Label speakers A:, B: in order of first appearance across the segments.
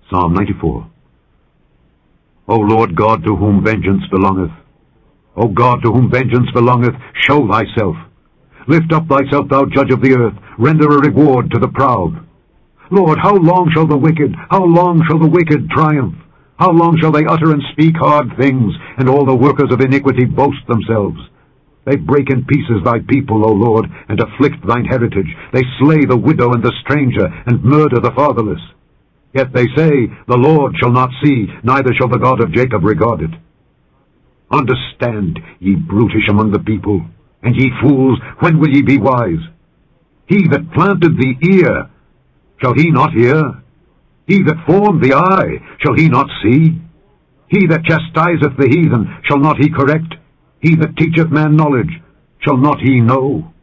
A: Psalm 94. O Lord God, to whom vengeance belongeth, O God, to whom vengeance belongeth, show thyself. Lift up thyself, thou judge of the earth, render a reward to the proud. Lord, how long shall the wicked triumph? How long shall they utter and speak hard things, and all the workers of iniquity boast themselves? They break in pieces thy people, O Lord, and afflict thine heritage. They slay the widow and the stranger, and murder the fatherless. Yet they say, the Lord shall not see, neither shall the God of Jacob regard it. Understand, ye brutish among the people, and ye fools, when will ye be wise? He that planted the ear, shall he not hear? He that formed the eye, shall he not see? He that chastiseth the heathen, shall not he correct? He that teacheth man knowledge, shall not he know?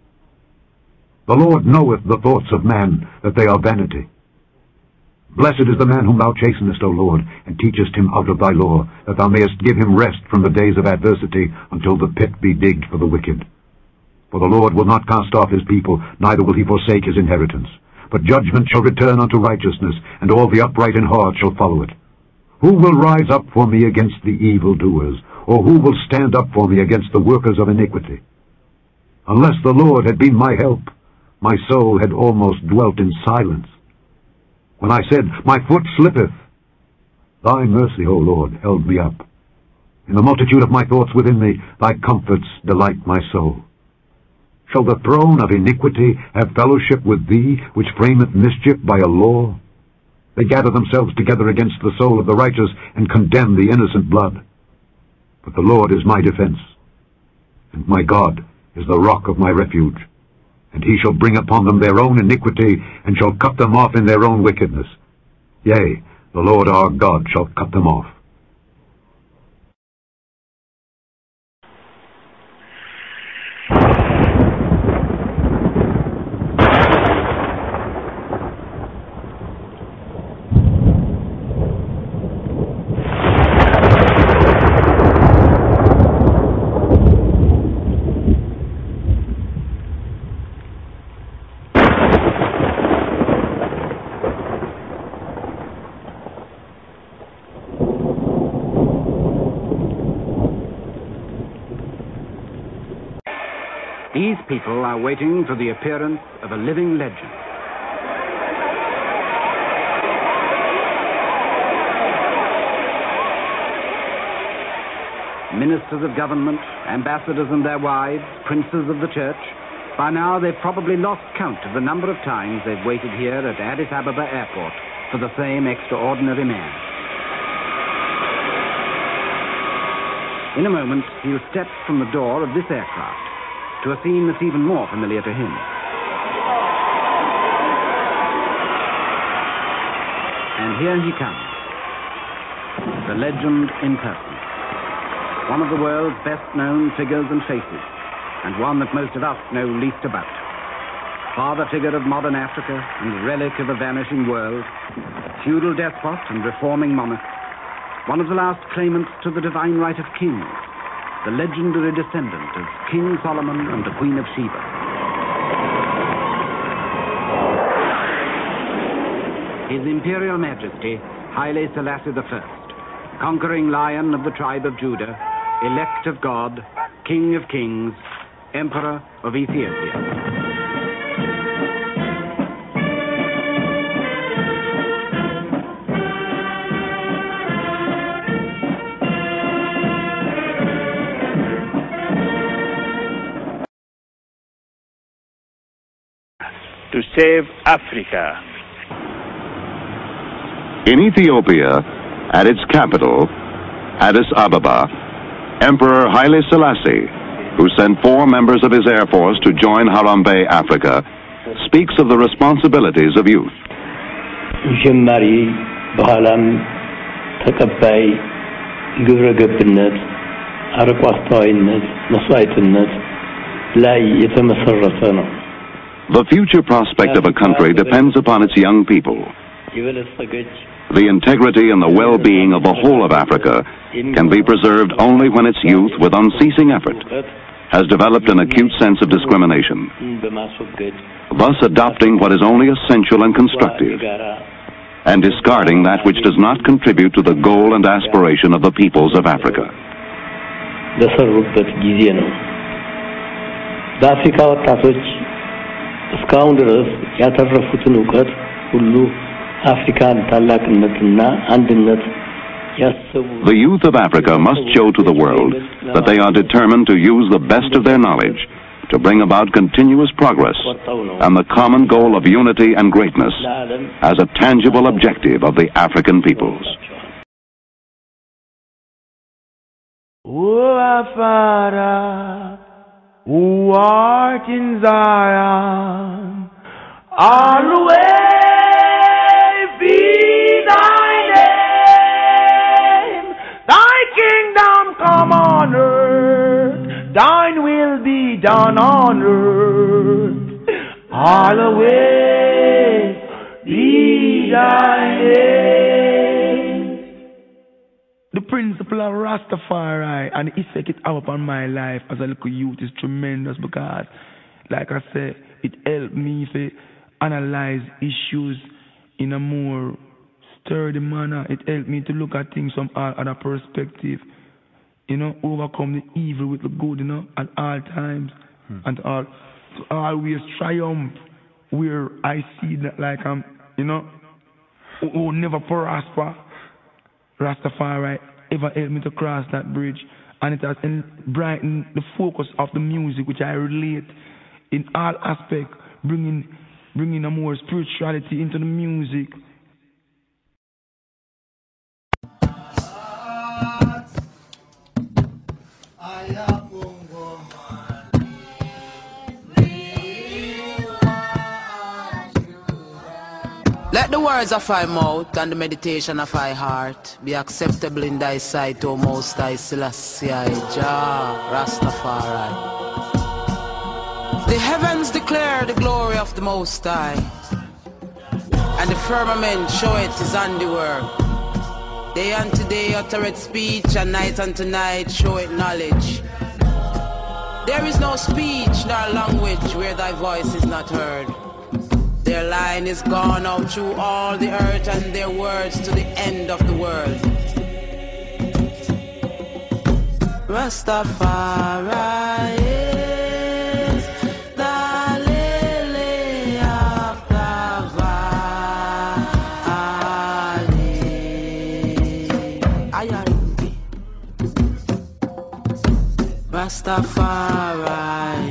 A: The Lord knoweth the thoughts of man, that they are vanity. Blessed is the man whom thou chastenest, O Lord, and teachest him out of thy law, that thou mayest give him rest from the days of adversity, until the pit be digged for the wicked. For the Lord will not cast off his people, neither will he forsake his inheritance. But judgment shall return unto righteousness, and all the upright in heart shall follow it. Who will rise up for me against the evildoers, or who will stand up for me against the workers of iniquity? Unless the Lord had been my help, my soul had almost dwelt in silence. When I said, my foot slippeth, thy mercy, O Lord, held me up. In the multitude of my thoughts within me, thy comforts delight my soul. Shall the throne of iniquity have fellowship with thee, which frameth mischief by a law? They gather themselves together against the soul of the righteous, and condemn the innocent blood. But the Lord is my defense, and my God is the rock of my refuge. And he shall bring upon them their own iniquity, and shall cut them off in their own wickedness. Yea, the Lord our God shall cut them off.
B: These people are waiting for the appearance of a living legend. Ministers of government, ambassadors and their wives, princes of the church. By now they've probably lost count of the number of times they've waited here at Addis Ababa airport for the same extraordinary man. In a moment, he'll step from the door of this aircraft to a scene that's even more familiar to him. And here he comes, the legend in person. One of the world's best-known figures and faces, and one that most of us know least about. Father figure of modern Africa and relic of a vanishing world, feudal despot and reforming monarch, one of the last claimants to the divine right of kings, the legendary descendant of King Solomon and the Queen of Sheba. His Imperial Majesty, Haile Selassie I, conquering lion of the tribe of Judah, elect of God, King of kings, Emperor of Ethiopia.
C: To save Africa.
D: In Ethiopia, at its capital, Addis Ababa, Emperor Haile Selassie, who sent 4 members of his Air Force to join Harambe, Africa, speaks of the responsibilities of youth.
E: ጀማሪ በኋላም ተቀባይ ግብረ ገብነት አርቆ አስተዋይነት መስዋዕትነት ላይ የተመሰረተ ነው።
D: The future prospect of a country depends upon its young people. The integrity and the well-being of the whole of Africa can be preserved only when its youth, with unceasing effort, has developed an acute sense of discrimination, thus adopting what is only essential and constructive, and discarding that which does not contribute to the goal and aspiration of the peoples of Africa.
E: ለሰሩበት ጊዜ ነው። በአፍሪካ ወጣቶች እስካሁን ድረስ ያተረፉትን ዕውቀት ሁሉ አፍሪካን ታላቅነትና አንድነት ያሰቡ
D: The youth of Africa must show to the world that they are determined to use the best of their knowledge to bring about continuous progress and the common goal of unity and greatness as a tangible objective of the African peoples.
F: O our Father, who art in Zion, hallowed be thy name. Thy kingdom come on earth, thine will be done on earth. Hallowed be thy name. The principle of Rastafari and the effect it have upon my life as a little youth is tremendous because, like I said, it helped me to analyze issues in a more sturdy manner. It helped me to look at things from other perspective. You know, overcome the evil with the good, you know, at all times, and to always triumph where I see that, like I'm, you know, who never prosper. Rastafari ever helped me to cross that bridge, and it has brightened the focus of the music, which I relate in all aspects, bringing a more spirituality into the music.
G: Let the words of thy mouth and the meditation of thy heart be acceptable in thy sight, O Most High Selassie, Jah, Rastafari. The heavens declare the glory of the Most High, and the firmament showeth his handiwork. Day unto day uttereth speech, and night unto night showeth knowledge. There is no speech nor language where thy voice is not heard. Their line is gone out through all the earth, and their words to the end of the world. Rastafari is the lily of the valley. Rastafari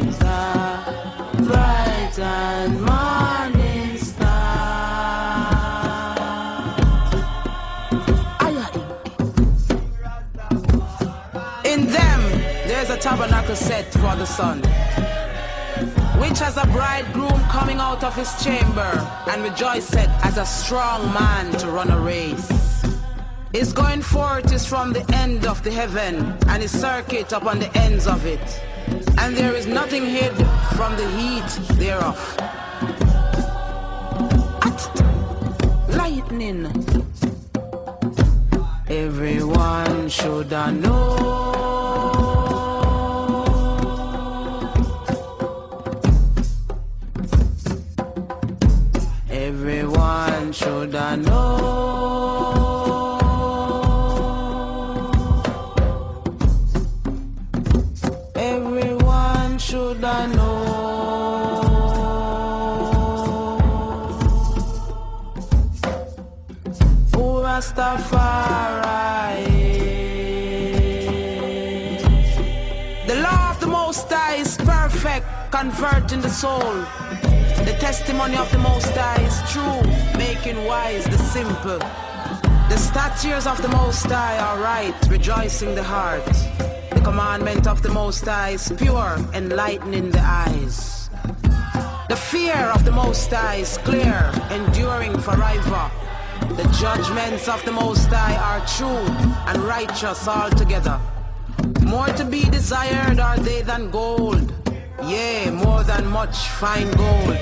G: is the bright and morning star. In them there's a tabernacle set for the sun, which has a bridegroom coming out of his chamber, and rejoiceth as a strong man to run a race. His going forth is from the end of the heaven, and his circuit upon the ends of it, and there is nothing hid from the heat thereof. Lightning. Everyone should know. Everyone should know. Everyone should know. Oh, Rastafari. The law of the Most High is perfect, converting the soul. The testimony of the Most High is true, making wise the simple. The statutes of the Most High are right, rejoicing the heart. The commandment of the Most High is pure, enlightening the eyes. The fear of the Most High is clear, enduring forever. The judgments of the Most High are true and righteous altogether. More to be desired are they than gold, yea, more than much fine gold.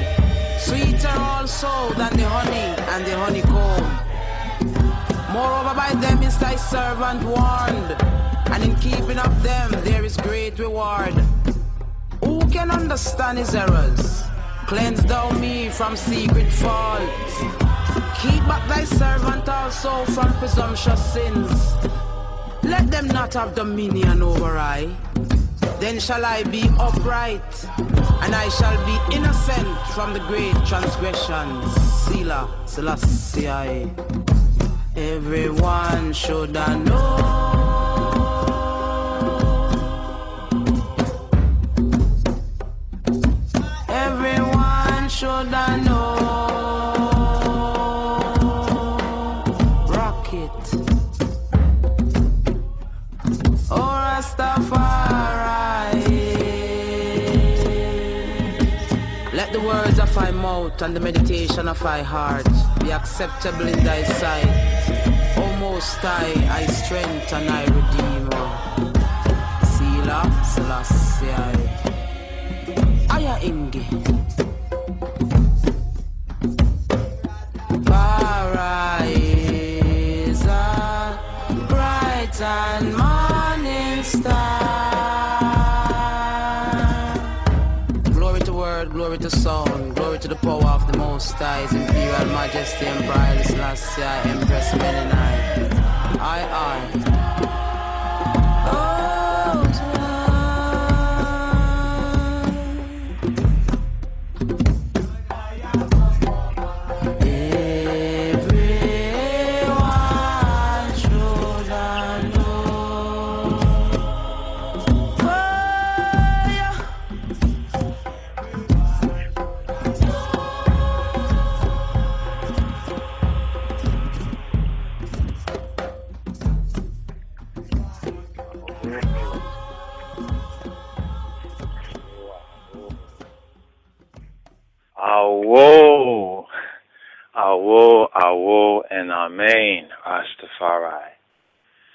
G: Sweeter also than the honey and the honeycomb. Moreover, by them is thy servant warned, and in keeping of them there is great reward. Who can understand his errors? Cleanse thou me from secret faults. Keep back thy servant also from presumptuous sins. Let them not have dominion over I. Then shall I be upright, and I shall be innocent from the great transgressions. Selah, Selassie. Everyone should know. Everyone should know. Rock it. Oh, Rastafari. Let the words of thy mouth and the meditation of thy heart be acceptable in thy sight. O Most High, I strength and I redeemer. Selah, Selassie. Aya Inge. Arise, bright and morning star. Glory to word, glory to sound, glory to the power of the Most High, His Imperial Majesty, Emperor Haile Selassie, Empress Menenai. I.
C: Awo, and Amen, RasTafari.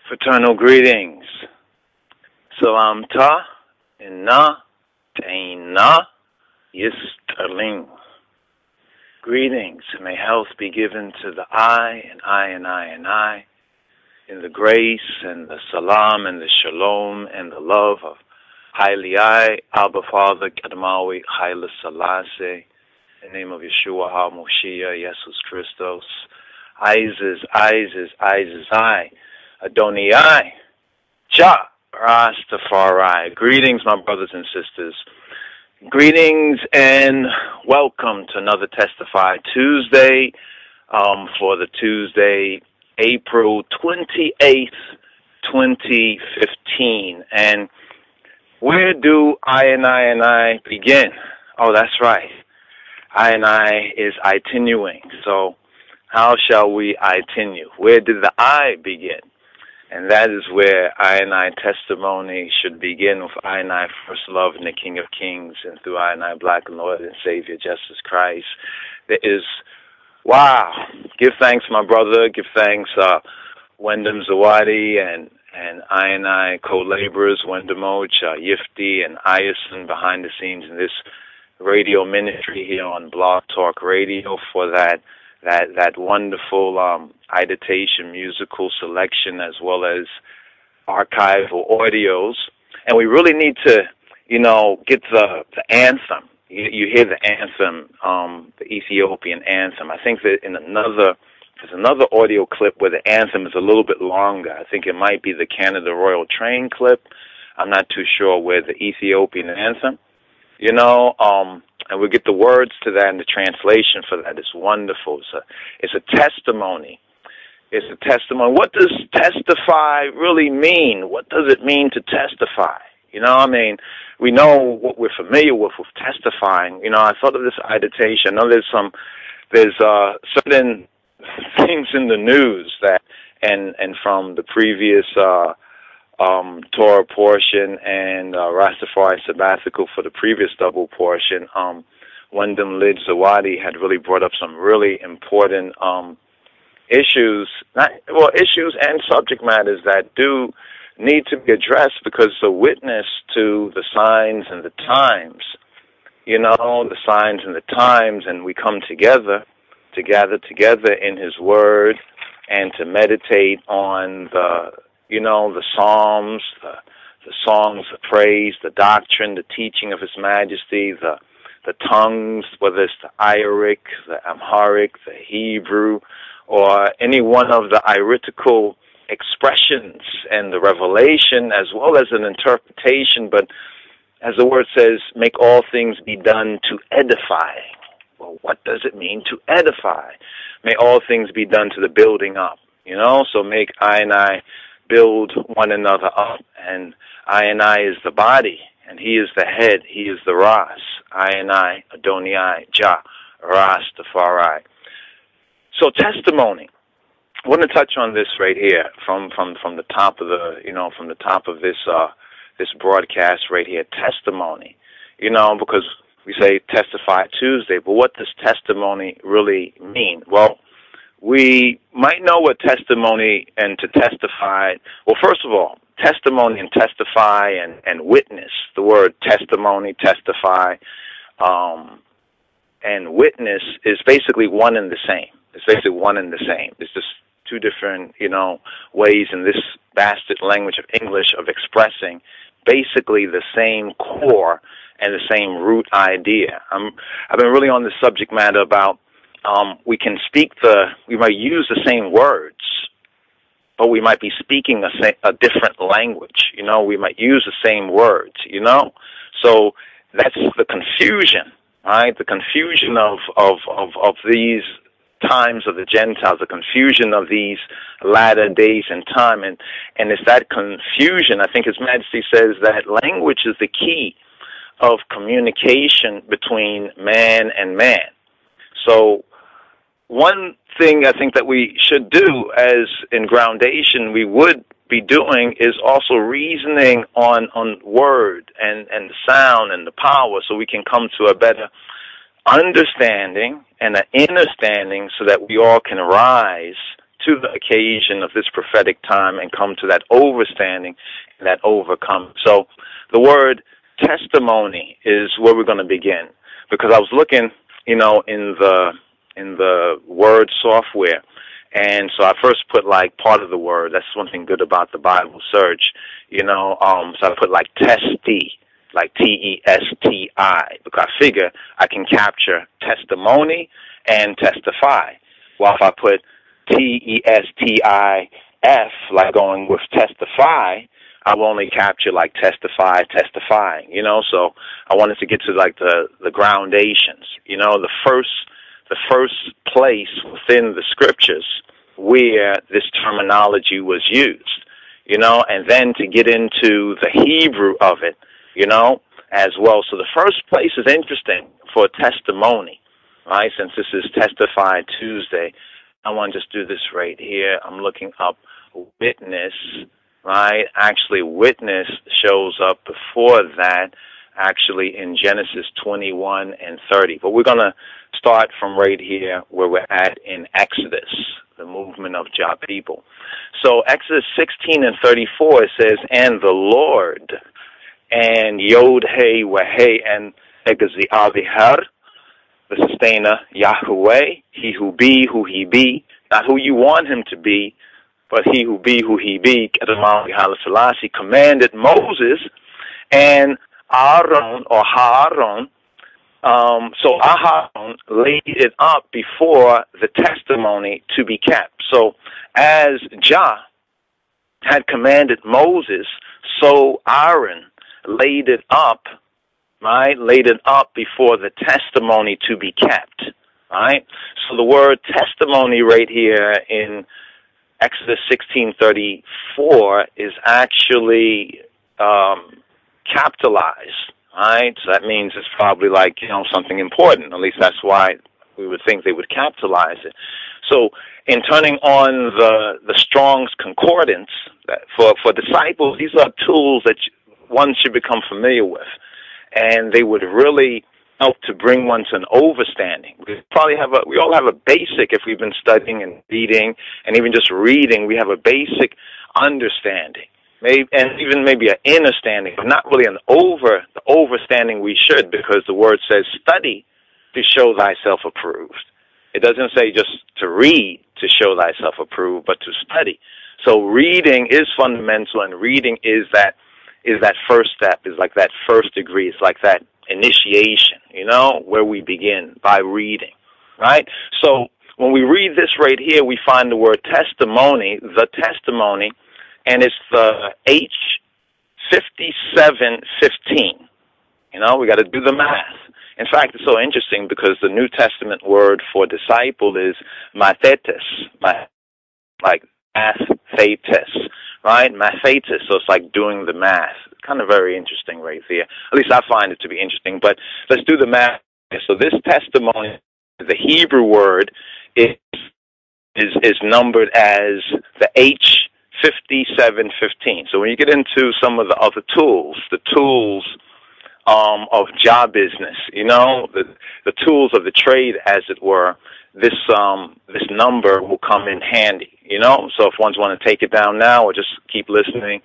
C: Fraternal greetings. Salam ta, inna, ta'ina, yisterling. Greetings. May health be given to the I, and I, and I, and I, in the grace, and the salam, and the shalom, and the love of Haile I, Abba Father, Kadamawi, Haile Selassie, in the name of Yeshua HaMoshiach, Jesus Christos, Isis, I, Adonai, Jah, Rastafari. Greetings, my brothers and sisters. Greetings and welcome to another Testify Tuesday, for the Tuesday, April 28th, 2015. And where do I begin? Oh, that's right. I is itinuing. So how shall we itinu? Where did the I begin? And that is where I testimony should begin, with I first love in the King of Kings, and through I Black Lord and Savior Jesus Christ. There is, wow, give thanks, my brother, give thanks, Wyndham Zawadi and I co-laborers, Wyndham Och, Yifty and Ison behind the scenes in this radio ministry here on Blog Talk Radio for that wonderful editation musical selection, as well as archival audios. And we really need to, get the anthem. You hear the anthem, the Ethiopian anthem. I think that there's another audio clip where the anthem is a little bit longer. I think it might be the Canada Royal Train clip. I'm not too sure where the Ethiopian anthem. And we get the words to that, and the translation for that is wonderful. It's a testimony. It's a testimony. What does testify really mean? What does it mean to testify? We know what we're familiar with testifying. I thought of this editation. I know there's certain things in the news that, and from the previous Torah portion and Rastafari sabbatical for the previous double portion, Wyndham Lid Zawadi had really brought up some really important issues and subject matters that do need to be addressed, because it's a witness to the signs and the times. The signs and the times, and we come together to gather together in His Word and to meditate on the Psalms, the songs of praise, the doctrine, the teaching of His Majesty, the the tongues, whether it's the Iric, the Amharic, the Hebrew, or any one of the iritical expressions and the revelation, as well as an interpretation. But as the word says, make all things be done to edify. Well, what does it mean to edify? May all things be done to the building up, so make I and I build one another up, and I and I is the body, and he is the head, he is the Ras, I and I, Adonai, Jah, RasTafari. So testimony. I want to touch on this right here from the top of the from the top of this this broadcast right here. Testimony, because we say Testify Tuesday, but what does testimony really mean? Well, we might know what testimony and to testify. Well, first of all, testimony and testify and witness. The word testimony, testify, and witness is basically one and the same. It's basically one and the same. It's just two different, ways in this bastard language of English of expressing basically the same core and the same root idea. I've been really on this subject matter about we might use the same words, but we might be speaking a different language. We might use the same words. So that's the confusion, right? The confusion of these times of the Gentiles, the confusion of these latter days and time, and it's that confusion. I think His Majesty says that language is the key of communication between man and man. So one thing I think that we should do as in groundation we would be doing is also reasoning on word and the sound and the power, so we can come to a better understanding and an understanding, so that we all can rise to the occasion of this prophetic time and come to that overstanding and that overcome. So the word testimony is where we're going to begin, because I was looking, in the word software, and so I first put like part of the word. That's one thing good about the Bible search, so I put like testy, like T-E-S-T-I, because I figure I can capture testimony and testify. Well, if I put T-E-S-T-I-F, like going with testify, I will only capture like testify, testifying, so I wanted to get to like the groundations, the first place within the scriptures where this terminology was used, and then to get into the Hebrew of it, as well. So the first place is interesting for testimony, right? Since this is Testify Tuesday, I want to just do this right here. I'm looking up witness, right? Actually, witness shows up before that, actually in Genesis 21 and 30. But we're going to start from right here where we're at in Exodus, the movement of Jah people. So Exodus 16 and 34, it says, and the Lord, and Yod Hey Wahey and Egazi Avihar, the sustainer, Yahweh, he who be who he be, not who you want him to be, but he who be who he be, he commanded Moses and Aaron, or Haaron. So Aaron laid it up before the testimony to be kept. So as Jah had commanded Moses, so Aaron laid it up, right? Laid it up before the testimony to be kept, right? So the word testimony right here in Exodus 16:34 is actually capitalized, right? So that means it's probably like, something important. At least that's why we would think they would capitalize it. So in turning on the Strong's Concordance, for disciples, these are tools that one should become familiar with, and they would really help to bring one to an overstanding. We all have a basic, if we've been studying and reading, and even just reading, we have a basic understanding, and even maybe an understanding, but not really the overstanding we should, because the word says, study to show thyself approved. It doesn't say just to read to show thyself approved, but to study. So reading is fundamental, and reading is that first step, is like that first degree. It's like that initiation, where we begin by reading, right? So when we read this right here, we find the word testimony, the testimony, and it's the H5715. We got to do the math. In fact, it's so interesting because the New Testament word for disciple is mathetes, like mathetes, right? Mathetes, so it's like doing the math. Kind of very interesting right there. At least I find it to be interesting, but let's do the math. So this testimony, the Hebrew word, is numbered as the H5715. So when you get into some of the other tools, the tools of job business, the tools of the trade, as it were, this number will come in handy, So if one's want to take it down now or just keep listening,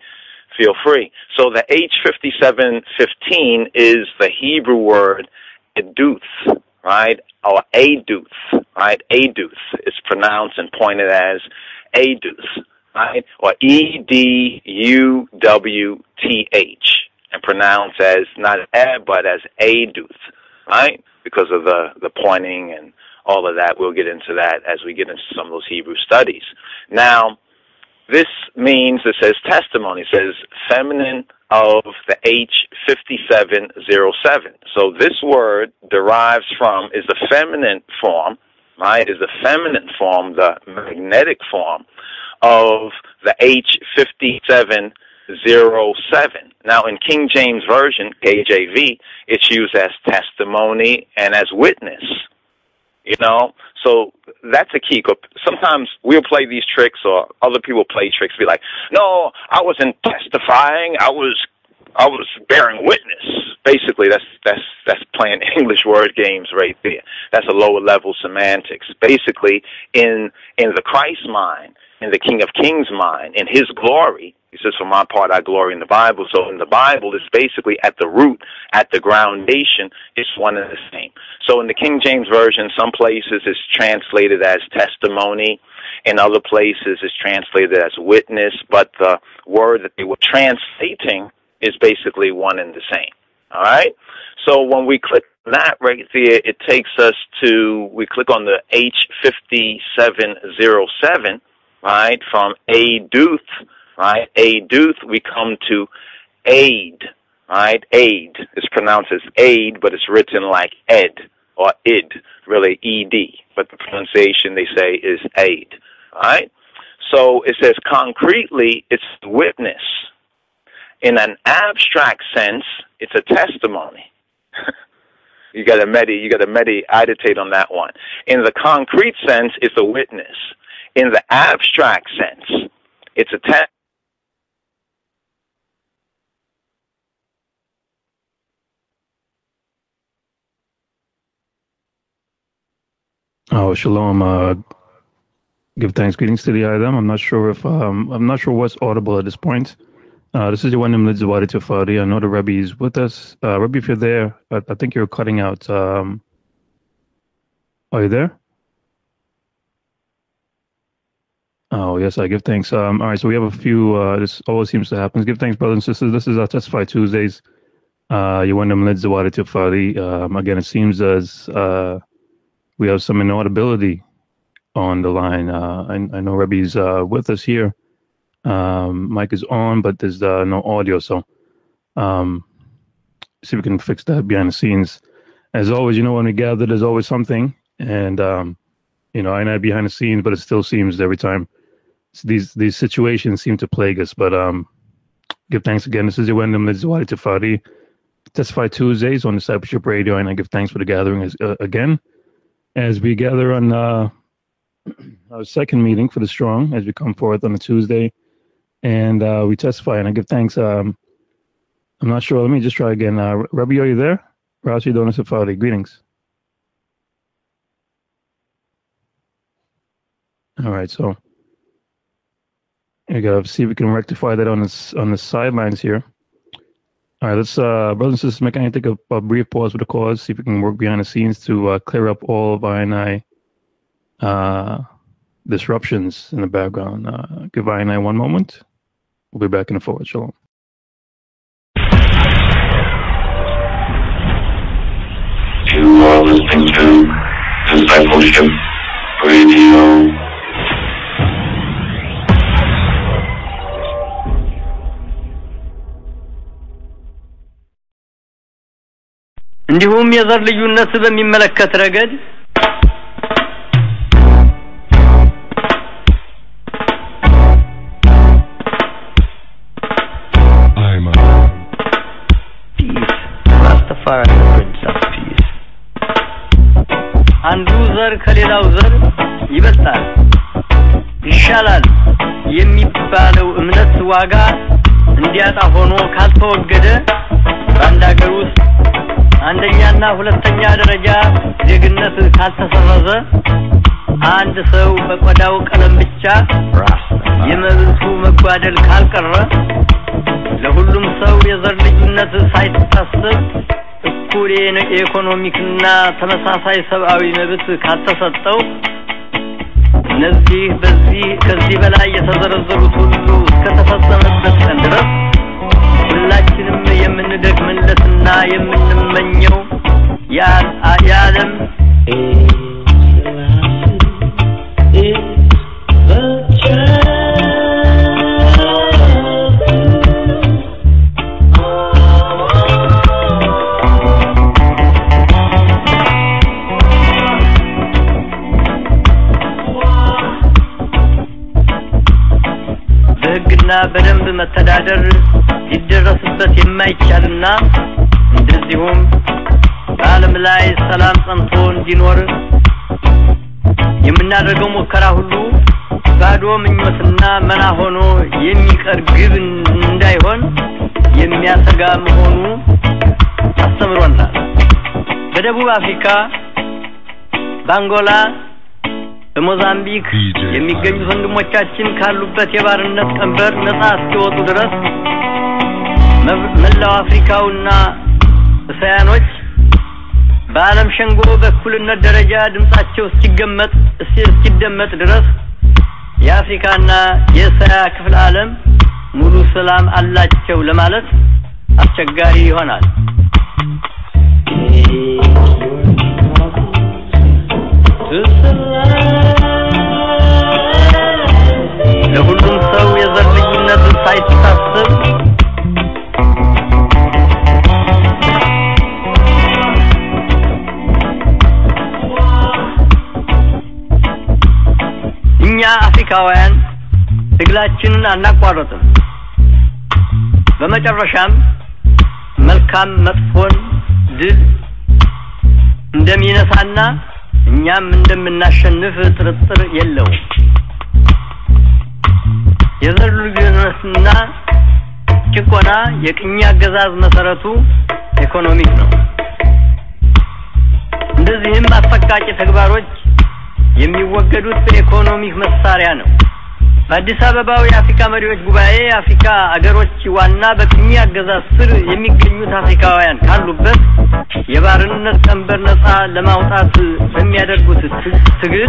C: feel free. So the H5715 is the Hebrew word eduth, right? Or aduth, right? Aduth. It's pronounced and pointed as aduth, right? Or EDUWTH. And pronounced as not but as aduth, right? Because of the pointing and all of that. We'll get into that as we get into some of those Hebrew studies. Now, this means, it says testimony, it says feminine of the H5707. So this word derives from, is the feminine form, right? Is the feminine form, the magnetic form of the H5707. Now, in King James Version, KJV, it's used as testimony and as witness, So that's a key. Sometimes we'll play these tricks or other people play tricks, be like, no, I wasn't testifying, I was bearing witness. Basically, that's playing English word games right there. That's a lower level semantics. Basically, in the Christ mind, in the King of Kings mind, in his glory, he says, for my part, I glory in the Bible. So in the Bible, it's basically at the root, at the groundation, it's one and the same. So in the King James Version, some places it's translated as testimony. In other places, it's translated as witness. But the word that they were translating is basically one and the same. All right? So when we click that right there, it takes us to, we click on the H5707, right, from aduth. Right, aduth, we come to aid, right, aid. It's pronounced as aid, but it's written like ed, or id, really ed, but the pronunciation, they say, is aid, right? So it says concretely, it's witness. In an abstract sense, it's a testimony. You got to meditate on that one. In the concrete sense, it's a witness. In the abstract sense, it's a testimony.
H: Oh, shalom. Give thanks, greetings to the Adam. I'm not sure what's audible at this point. This is the one Radi0. I know the Rebbe is with us. Rebbe, if you're there, I think you're cutting out. Are you there? Oh, yes, I give thanks. All right, so we have a few, this always seems to happen. Give thanks, brothers and sisters. This is our Testify Tuesdays. You want them Radi0. Again, it seems as we have some inaudibility on the line. I know Rebbe's with us here. Mic is on, but there's no audio, so see if we can fix that behind the scenes. As always, when we gather, there's always something, and I know behind the scenes, but it still seems every time these situations seem to plague us. But give thanks again. This is your Radi0. Testify Tuesdays on Discipleship Radio, and I give thanks for the gathering again. As we gather on our second meeting for the Strong, as we come forth on a Tuesday, and we testify, and I give thanks. I'm not sure. Let me just try again. Rabbi, are you there? Radi0. Greetings. All right, so we gotta see if we can rectify that on the sidelines here. All right, let's, brothers and sisters, make I take a brief pause for the cause, see if we can work behind the scenes to clear up all of I disruptions in the background. Give I one moment. We'll be back in a forward. Shalom.
I: are listening to Discipleship Radio.
J: እንዲሁም የዘር ልዩነት በሚመለከት ረገድ RasTafari Prince of Peace አንዱ ዘር ከሌላው ዘር ይበልጣል ይሻላል የሚባለው እምነት ዋጋ እንዲያጣ ሆኖ ካልተወገደ በአንድ ሀገር ውስጥ አንደኛና ሁለተኛ ደረጃ ዜግነት ካልተሰረዘ አንድ ሰው በቆዳው ቀለም ብቻ የመብቱ መጓደል ካልቀረ ለሁሉም ሰው የዘር ልዩነት ሳይታሰብ እኩል የኢኮኖሚክና ተመሳሳይ ሰብአዊ መብት ካልተሰጠው እነዚህ ከዚህ በላይ የተዘረዘሩት ሁሉ እስከተፈጸመበት ቀን ድረስ ሁላችንም የምንደክምለትና የምንመኘው የዓለም በሕግና በደንብ መተዳደር ሊደረስበት የማይቻልና እንደዚሁም በዓለም ላይ ሰላም ጸንቶ እንዲኖር የምናደርገው ሙከራ ሁሉ ባዶ ምኞትና መና ሆኖ የሚቀር ግብ እንዳይሆን የሚያሰጋ መሆኑ አስተምሮናል። በደቡብ አፍሪካ፣ በአንጎላ፣ በሞዛምቢክ የሚገኙ ወንድሞቻችን ካሉበት የባርነት ቀንበር ነፃ እስኪወጡ ድረስ መላው አፍሪካውና እስያኖች በዓለም ሸንጎ በእኩልነት ደረጃ ድምጻቸው እስኪደመጥ ድረስ የአፍሪካና የእስያ ክፍለ ዓለም ሙሉ ሰላም አላቸው ለማለት አስቸጋሪ ይሆናል። ለሁሉም ሰው የዘር ልዩነት ሳይታሰብ እኛ አፍሪካውያን ትግላችንን አናቋርጥም። በመጨረሻም መልካም መጥፎን ድል እንደሚነሳና እኛም እንደምናሸንፍ ጥርጥር የለውም። የዘር ልዩነትና ጭቆና የቅኝ አገዛዝ መሰረቱ ኢኮኖሚክ ነው። እንደዚህም አፈቃቂ ተግባሮች የሚወገዱት በኢኮኖሚክ መሳሪያ ነው። በአዲስ አበባው የአፍሪካ መሪዎች ጉባኤ የአፍሪካ አገሮች ዋና በቅኝ አገዛዝ ስር የሚገኙት አፍሪካውያን ካሉበት የባርነት ቀንበር ነፃ ለማውጣት በሚያደርጉት ትግል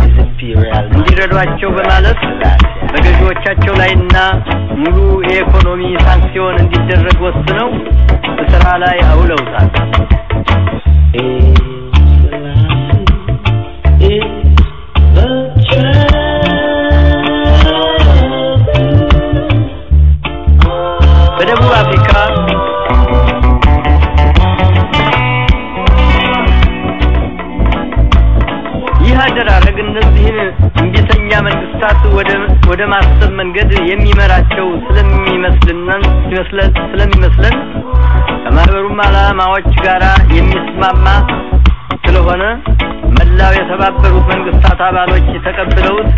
J: እንዲረዷቸው በማለት በገዢዎቻቸው ላይና ሙሉ የኢኮኖሚ ሳንክሲዮን እንዲደረግ ወስነው በስራ ላይ አውለውታል። በደቡብ አፍሪካ ይህ አደራረግ እነዚህን እንቢተኛ መንግስታት ወደ ማሰብ መንገድ የሚመራቸው ስለሚመስለን ከማህበሩም ዓላማዎች ጋር የሚስማማ ስለሆነ መላው የተባበሩት መንግስታት አባሎች ተቀብለውት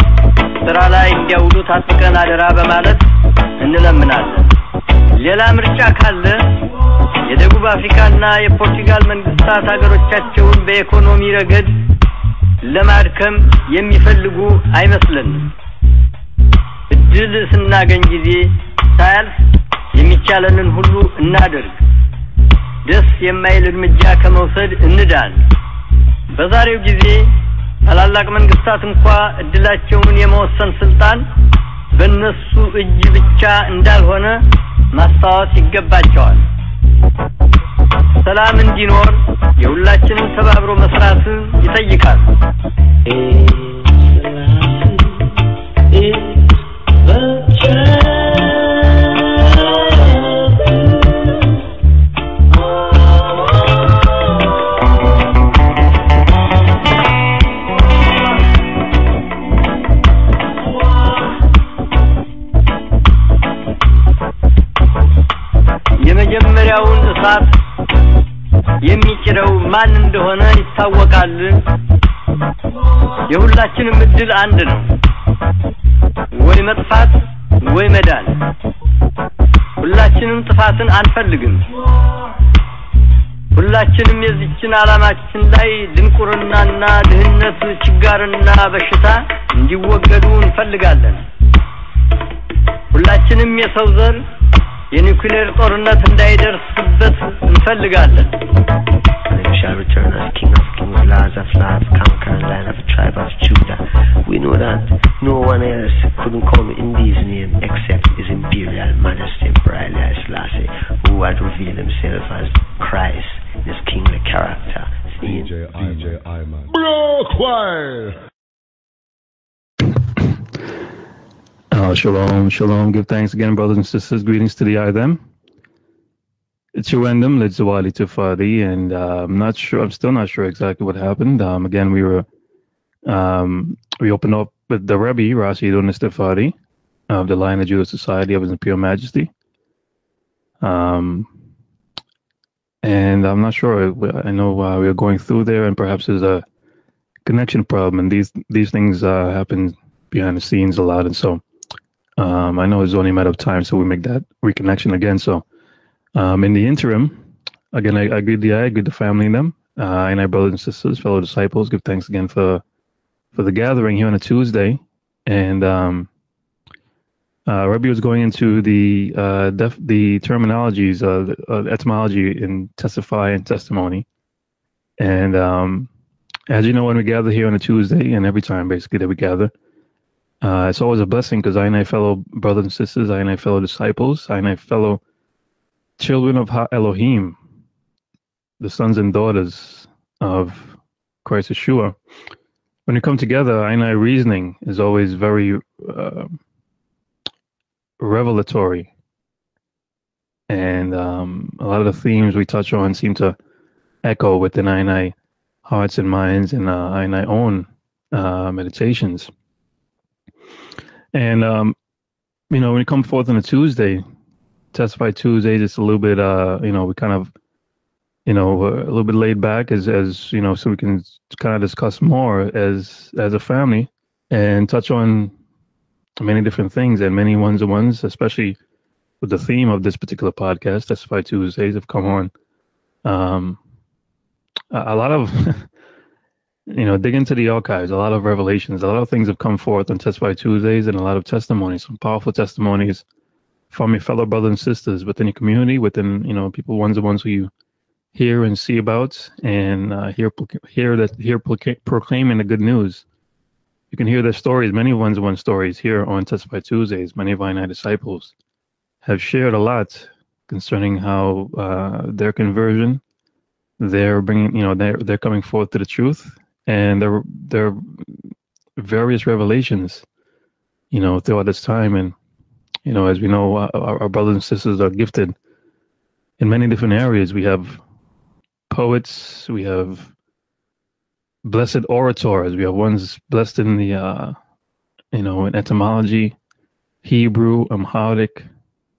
J: ስራ ላይ እንዲያውሉት አጥብቀን አደራ በማለት እንለምናለን። ሌላ ምርጫ ካለ የደቡብ አፍሪካና የፖርቱጋል መንግስታት ሀገሮቻቸውን በኢኮኖሚ ረገድ ለማድከም የሚፈልጉ አይመስልንም። እድል ስናገኝ ጊዜ ሳያልፍ የሚቻለንን ሁሉ እናድርግ። ደስ የማይል እርምጃ ከመውሰድ እንዳን። በዛሬው ጊዜ ታላላቅ መንግስታት እንኳን እድላቸውን የመወሰን ስልጣን በእነሱ እጅ ብቻ እንዳልሆነ ማስታወስ ይገባቸዋል። ሰላም እንዲኖር የሁላችንም ተባብሮ መስራት ይጠይቃል። የመጀመሪያውን እሳት የሚጭረው ማን እንደሆነ ይታወቃል። የሁላችንም እድል አንድ ነው፣ ወይ መጥፋት ወይ መዳን። ሁላችንም ጥፋትን አንፈልግም። ሁላችንም የዚችን ዓላማችን ላይ ድንቁርናና ድህነት፣ ችጋርና በሽታ እንዲወገዱ እንፈልጋለን። ሁላችንም የሰው ዘር የኒውክሌር ጦርነት እንዳይደርስበት እንፈልጋለን።
K: We shall return as King of Kings, Lord of Lords, conquering Lion of the tribe of Judah. We know that no one else couldn't come in His name except His Imperial Majesty Emperor Haile Selassie, who had revealed Himself as Christ, His kingly character.
L: DJ Iman. Bro, choir.
H: Shalom, shalom. Give thanks again, brothers and sisters. Greetings to the I, them. It's your random, Radi0, and I'm still not sure exactly what happened. Again, we opened up with the Rebbe, Radi0 of the Lion of Judah Society of His Imperial Majesty. And I'm not sure. I know we are going through there, and perhaps there's a connection problem, and these things happen behind the scenes a lot, and so I know it's only a matter of time, so we make that reconnection again. So in the interim, again, I greet the family and them, and our brothers and sisters, fellow disciples. Give thanks again for the gathering here on a Tuesday. And Rebbe was going into the terminologies, the etymology in Testify and Testimony. And as you know, when we gather here on a Tuesday, and every time basically that we gather, it's always a blessing, because I and I fellow brothers and sisters, I and I fellow disciples, I and I fellow children of Ha-Elohim, the sons and daughters of Christ Yeshua, when we come together, I and I reasoning is always very revelatory. And a lot of the themes we touch on seem to echo within I and I hearts and minds and I and I own meditations. And, when we come forth on a Tuesday, Testify Tuesday, just a little bit, we kind of, a little bit laid back as so we can kind of discuss more as a family and touch on many different things, and many ones, especially with the theme of this particular podcast, Testify Tuesdays, have come on. A lot of, dig into the archives, a lot of revelations, a lot of things have come forth on Testify Tuesdays, and a lot of testimonies, some powerful testimonies from your fellow brothers and sisters within your community, within, people, ones who you hear and see about, and hear proclaiming the good news. You can hear their stories, many one stories here on Testify Tuesdays. Many of our disciples have shared a lot concerning how their conversion, they're bringing, they're coming forth to the truth, and their various revelations, throughout this time. And as we know, our brothers and sisters are gifted in many different areas. We have poets, we have blessed orators, we have ones blessed in the, in etymology, Hebrew, Amharic.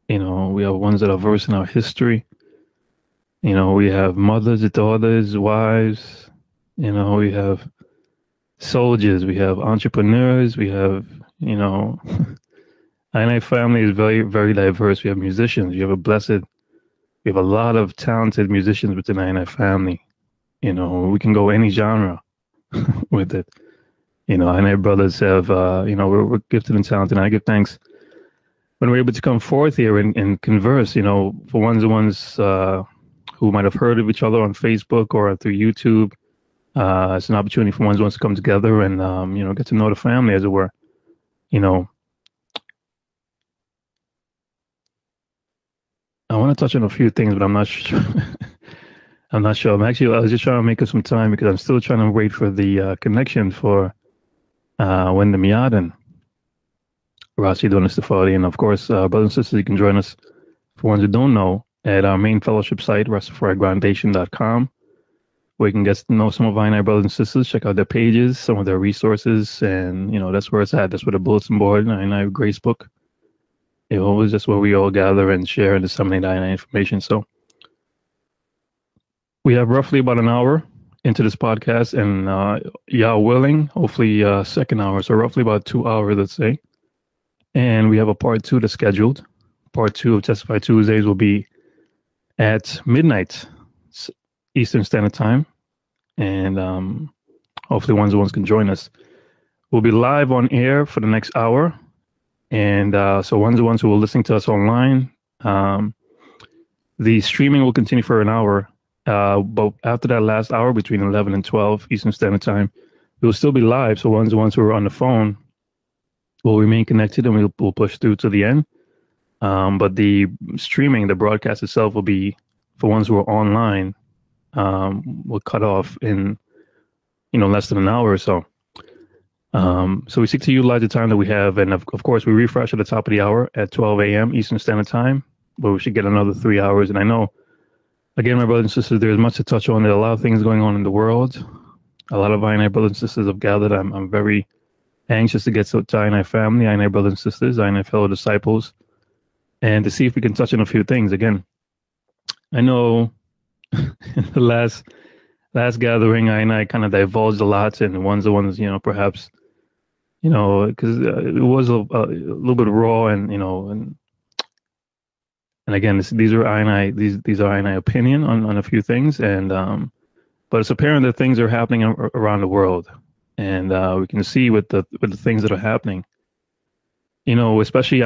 H: We have ones that are versed in our history. We have mothers, daughters, wives. We have soldiers, we have entrepreneurs, we have, I family is very, very diverse. We have musicians. We have a lot of talented musicians within I family. We can go any genre with it. I brothers have, we're gifted and talented. And I give thanks when we're able to come forth here and converse, for ones who might have heard of each other on Facebook or through YouTube. It's an opportunity for ones to come together and, get to know the family, as it were. I want to touch on a few things, but I'm not sure. I'm not sure. I was just trying to make up some time because I'm still trying to wait for the connection for when the Miadan, RasTafari, and of course, brothers and sisters, you can join us, for ones who don't know, at our main fellowship site, RasTafariGroundation.com, where you can get to know some of our brothers and sisters, check out their pages, some of their resources, and, you know, that's where it's at. That's where the bulletin board, I Grace book, it was just where we all gather and share and disseminate I information. So we have roughly about an hour into this podcast, and Yah willing, hopefully second hour, so roughly about 2 hours, let's say. And we have a part 2 that's scheduled. Part 2 of Testify Tuesdays will be at midnight Eastern Standard Time, and hopefully ones can join us. We'll be live on air for the next hour, and so ones who are listening to us online, the streaming will continue for an hour. But after that last hour, between 11 and 12 Eastern Standard Time, we'll still be live. So ones who are on the phone will remain connected, and we'll push through to the end. But the streaming, the broadcast itself, will be for ones who are online. Will cut off in, less than an hour or so. So we seek to utilize the time that we have, and of course we refresh at the top of the hour at 12 a.m. Eastern Standard Time, but we should get another 3 hours. And I know, again, my brothers and sisters, there's much to touch on. There are a lot of things going on in the world. A lot of I brothers and sisters have gathered. I'm very anxious to get to I family, I brothers and sisters, I fellow disciples, and to see if we can touch on a few things. Again, I know in the last gathering, I kind of divulged a lot, and the ones, perhaps, because it was a little bit raw, and and again, these are I opinion on a few things, and but it's apparent that things are happening around the world, and we can see with the things that are happening, especially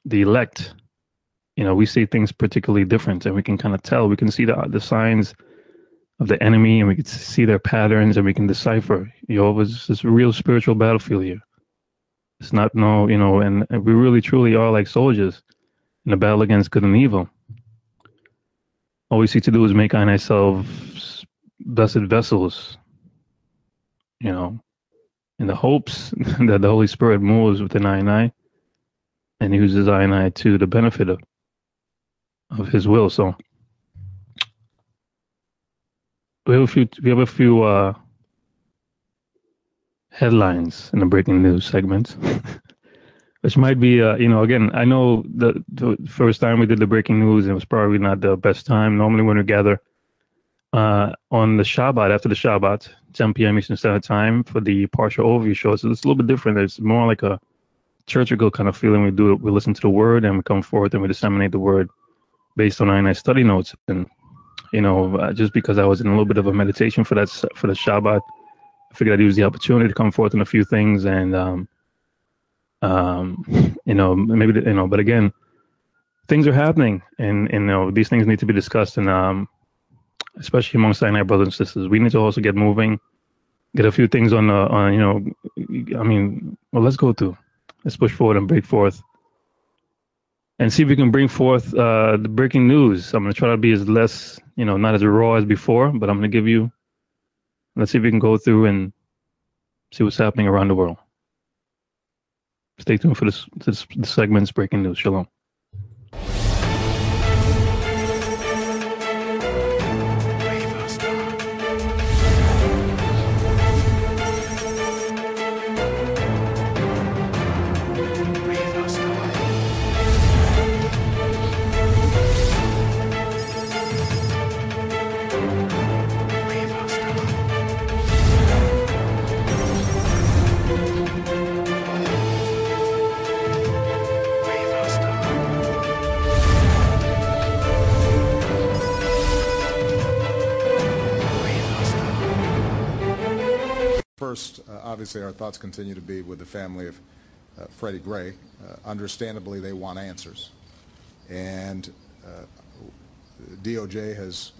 H: the elect, we see things particularly different, and we can kind of tell. We can see the signs of the enemy, and we can see their patterns, and we can decipher. It's this real spiritual battlefield here. It's not and we really truly are like soldiers in a battle against good and evil. All we seek to do is make ourselves blessed vessels, in the hopes that the Holy Spirit moves within and uses to the benefit of His will. So we have a few headlines in the breaking news segment, which might be, again, I know the first time we did the breaking news, it was probably not the best time. Normally when we gather on the Shabbat, after the Shabbat, 10 p.m. Eastern Standard Time, for the partial overview show, so it's a little bit different. It's more like a churchical kind of feeling. We listen to the word, and we come forth and we disseminate the word based on our study notes. And, just because I was in a little bit of a meditation for the Shabbat, I figured I'd use the opportunity to come forth on a few things, and maybe but again, things are happening, and these things need to be discussed, and especially amongst our brothers and sisters, we need to also get moving, get a few things on let's go through, let's push forward and break forth, and see if we can bring forth the breaking news. I'm going to try to be as less, not as raw as before, but I'm going to give you. Let's see if we can go through and see what's happening around the world. Stay tuned for this segment's breaking news. Shalom.
L: First, obviously, our thoughts continue to be with the family of Freddie Gray. Understandably, they want answers. And DOJ has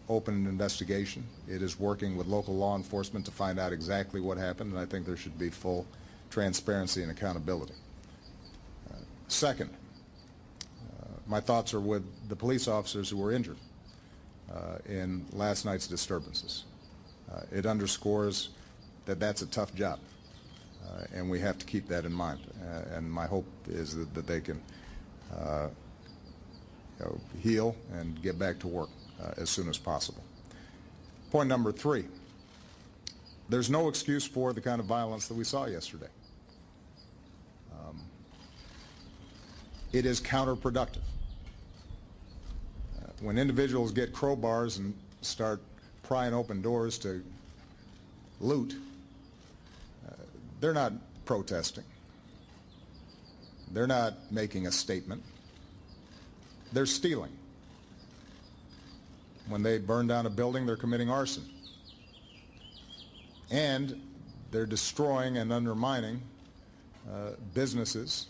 L: opened an investigation. It is working with local law enforcement to find out exactly what happened, and I think there should be full transparency and accountability. Second, my thoughts are with the police officers who were injured in last night's disturbances. It underscores that that's a tough job, and we have to keep that in mind. And my hope is that they can heal and get back to work as soon as possible. Point number 3, there's no excuse for the kind of violence that we saw yesterday. It is counterproductive. When individuals get crowbars and start prying open doors to loot, they're not protesting. They're not making a statement. They're stealing. When they burn down a building, they're committing arson. And they're destroying and undermining businesses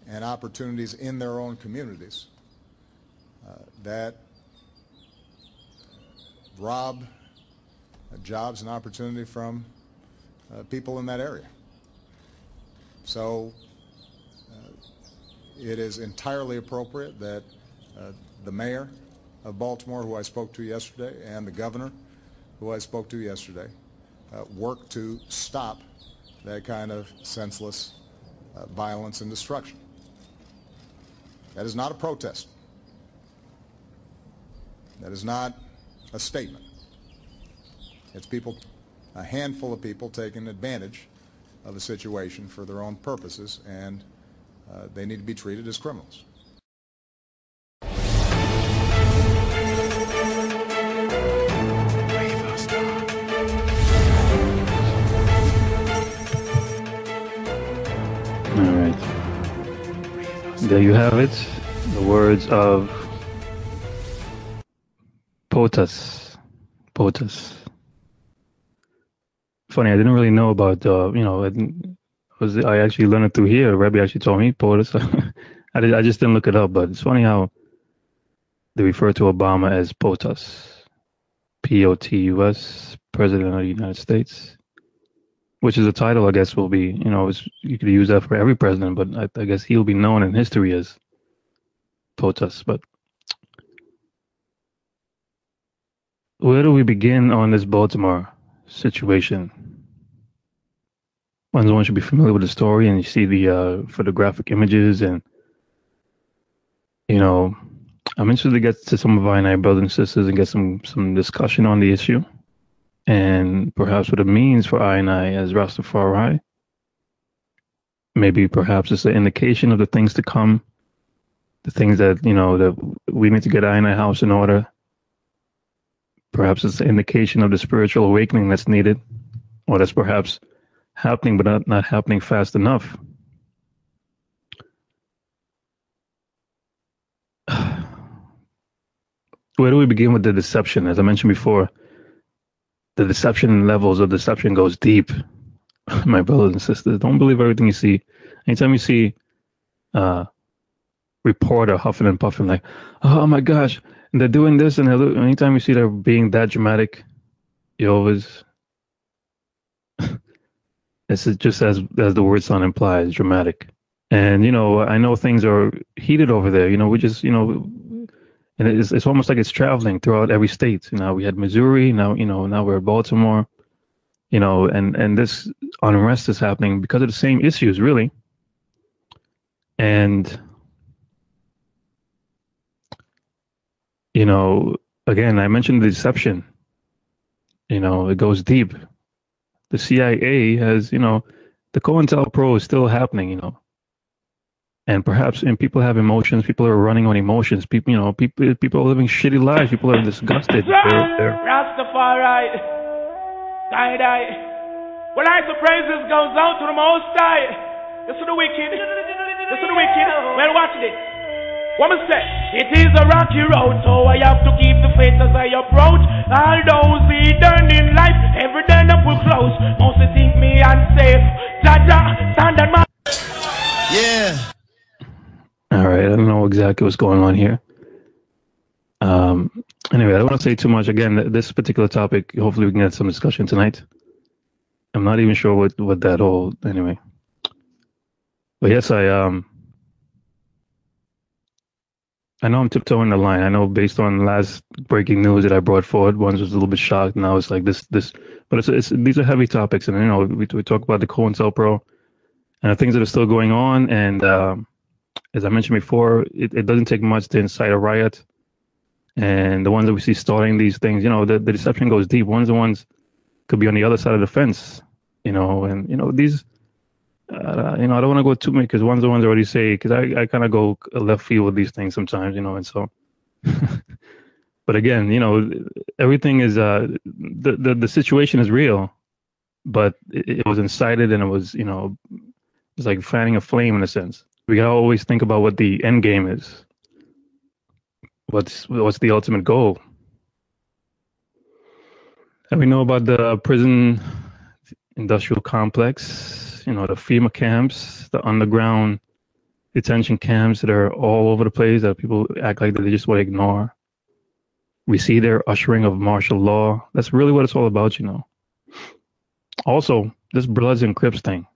L: and opportunities in their own communities that rob jobs and opportunity from people in that area. So it is entirely appropriate that the mayor of Baltimore, who I spoke to yesterday, and the governor, who I spoke to yesterday, work to stop that kind of senseless violence and destruction. That is not a protest. That is not a statement. It's people, a handful of people taking advantage of a situation for their own purposes, and they need to be treated as criminals.
H: All right. There you have it. The words of POTUS. POTUS. Funny, I didn't really know about, I actually learned it through here. Rabbi actually told me POTUS. I just didn't look it up, but it's funny how they refer to Obama as POTUS. P-O-T-U-S, President of the United States. Which is a title, I guess, will be, you could use that for every president, but I guess he'll be known in history as POTUS. But where do we begin on this Baltimore situation? One should be familiar with the story, and you see the photographic images, and, I'm interested to get to some of our brothers and sisters and get some discussion on the issue. And perhaps what it means for I as RasTafari. Maybe perhaps it's an indication of the things to come, the things that, that we need to get I house in order. Perhaps it's an indication of the spiritual awakening that's needed, or that's perhaps happening but not happening fast enough. Where do we begin with the deception? As I mentioned before, the deception levels of deception goes deep. My brothers and sisters, don't believe everything you see. Anytime you see reporter huffing and puffing like, oh my gosh, and they're doing this, and anytime you see they're being that dramatic, you always, it's just as the word sound implies, dramatic. And I know things are heated over there. We just and it's almost like it's traveling throughout every state. We had Missouri, now we're at Baltimore, and this unrest is happening because of the same issues, really. And, again, I mentioned the deception, it goes deep. The CIA has, the COINTELPRO is still happening, And perhaps, people have emotions. People are running on emotions. People are living shitty lives. People are disgusted. They're
M: RasTafari, die. Well, I the praises goes out to the Most High. This is the wicked. Well, watch this. What me say? It is a rocky road, so I have to keep the faith as I approach. All those hidden in life, every day I pull close. Mostly think me unsafe. Jaja, stand on my.
N: Yeah.
H: All right, I don't know exactly what's going on here. Anyway, I don't want to say too much. Again, this particular topic, hopefully we can get some discussion tonight. I'm not even sure what that whole, anyway. But yes, I know I'm tiptoeing the line. I know based on last breaking news that I brought forward, one was a little bit shocked, and I was like, this, but these are heavy topics, and you know, we talk about the COINTELPRO and the things that are still going on, and as I mentioned before, it doesn't take much to incite a riot, and the ones that we see starting these things, you know, the deception goes deep. The ones could be on the other side of the fence, you know, and you know these. You know, I don't want to go too many because the ones already say, because I kind of go left field with these things sometimes, you know, and so. But again, you know, everything is the situation is real, but it was incited, and it was, you know, it's like fanning a flame in a sense. We gotta always think about what the end game is. What's the ultimate goal? And we know about the prison industrial complex, you know, the FEMA camps, the underground detention camps that are all over the place that people act like that they just want to ignore. We see their ushering of martial law. That's really what it's all about, you know. Also, this Bloods and Crips thing.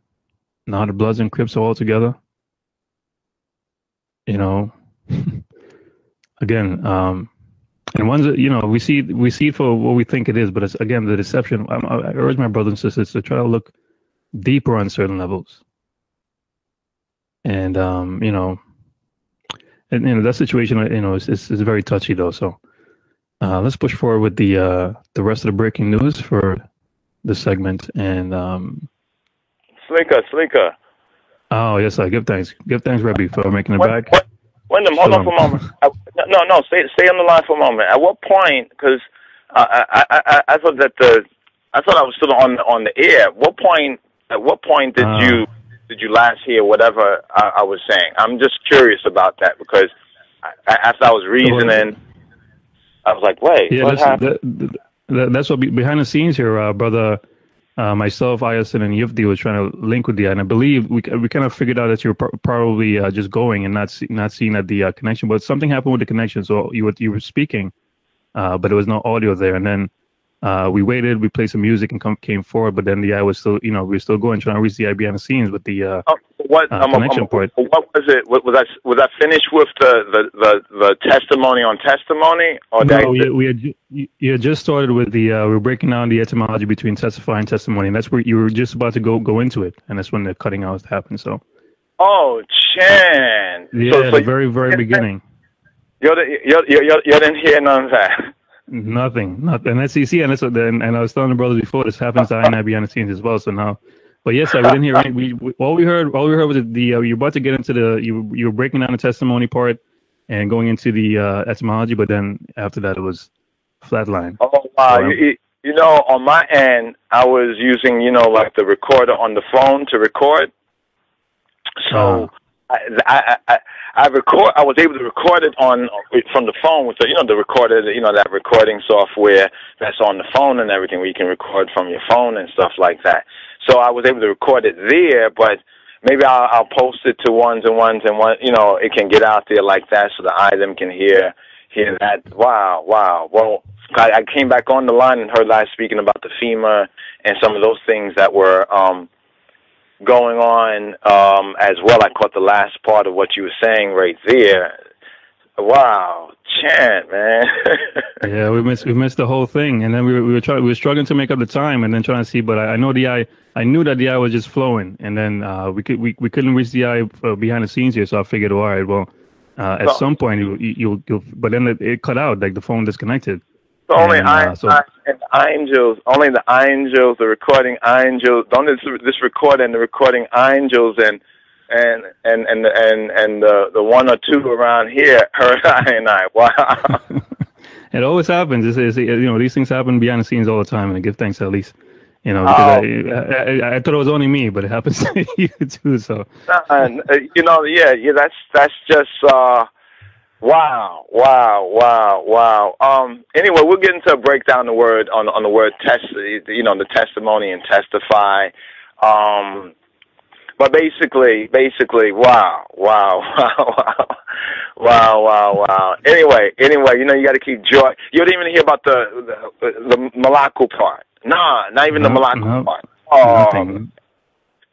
H: Now the Bloods and Crips are all together. You know, again, and ones that, you know, we see it for what we think it is, but it's, again, the deception. I urge my brothers and sisters to try to look deeper on certain levels. And, you know, that situation, you know, is very touchy though. So let's push forward with the rest of the breaking news for this segment. And
C: Slinker.
H: Oh yes, I give thanks, Rebbe, for making it back.
C: Wyndham, hold on for a moment. No, stay on the line for a moment. At what point? Because I thought that I was still on the air. At what point did you last hear whatever I was saying? I'm just curious about that because after I was reasoning, I was like, wait, what happened?
H: That's what behind the scenes here, brother. Myself, Ayasin, and Yufdi was trying to link with you, and I believe we kind of figured out that you were probably just going and not seeing that the connection, but something happened with the connection. So you were speaking, but there was no audio there, and then we waited, we played some music and came forward, but then the eye was still, you know, we were still going, trying to reach the eye behind the scenes with the connection part.
C: What was it? Was I finished with the testimony on testimony? Or
H: no, you had just started with the we were breaking down the etymology between testify and testimony, and that's where you were just about to go into it, and that's when the cutting out happened. So.
C: Oh, Chan.
H: Yeah,
C: so
H: the very beginning.
C: You didn't hear none of that.
H: Nothing. And that's easy, and I was telling the brothers before, this happens to I and I behind the scenes as well. So now, but yes, we didn't hear any. All we heard was you're about to get into you were breaking down the testimony part and going into the etymology, but then after that it was flatline.
C: Oh wow! So, you know, on my end, I was using, you know, like the recorder on the phone to record. So I was able to record it from the phone with the, you know, the recorder, you know, that recording software that's on the phone and everything, where you can record from your phone and stuff like that. So I was able to record it there, but maybe I'll post it to ones and one, you know, it can get out there like that so the them can hear that. Wow. Well, I came back on the line and heard Laz speaking about the FEMA and some of those things that were going on as well. I caught the last part of what you were saying right there. Wow, Chant, man.
H: Yeah, we missed the whole thing, and then we were struggling to make up the time, and then trying to see. But I knew that the eye was just flowing, and then we couldn't reach the eye behind the scenes here. So I figured, all right, well, at some point you'll but then it cut out, like the phone disconnected.
C: So only angels, only the angels, the recording angels. Don't this record and the recording angels and the one or two around here heard I and I. Wow.
H: It always happens. You know, these things happen behind the scenes all the time, and I give thanks at least. You know, because I thought it was only me, but it happens to you too. So.
C: You know, yeah. That's just. Wow. Anyway, we'll get into a breakdown the word on the word test, you know, the testimony and testify. But basically, wow. Anyway, you know, you got to keep joy. You didn't even hear about the Malaku part. Nah, not even the Malaku part.
H: Nothing.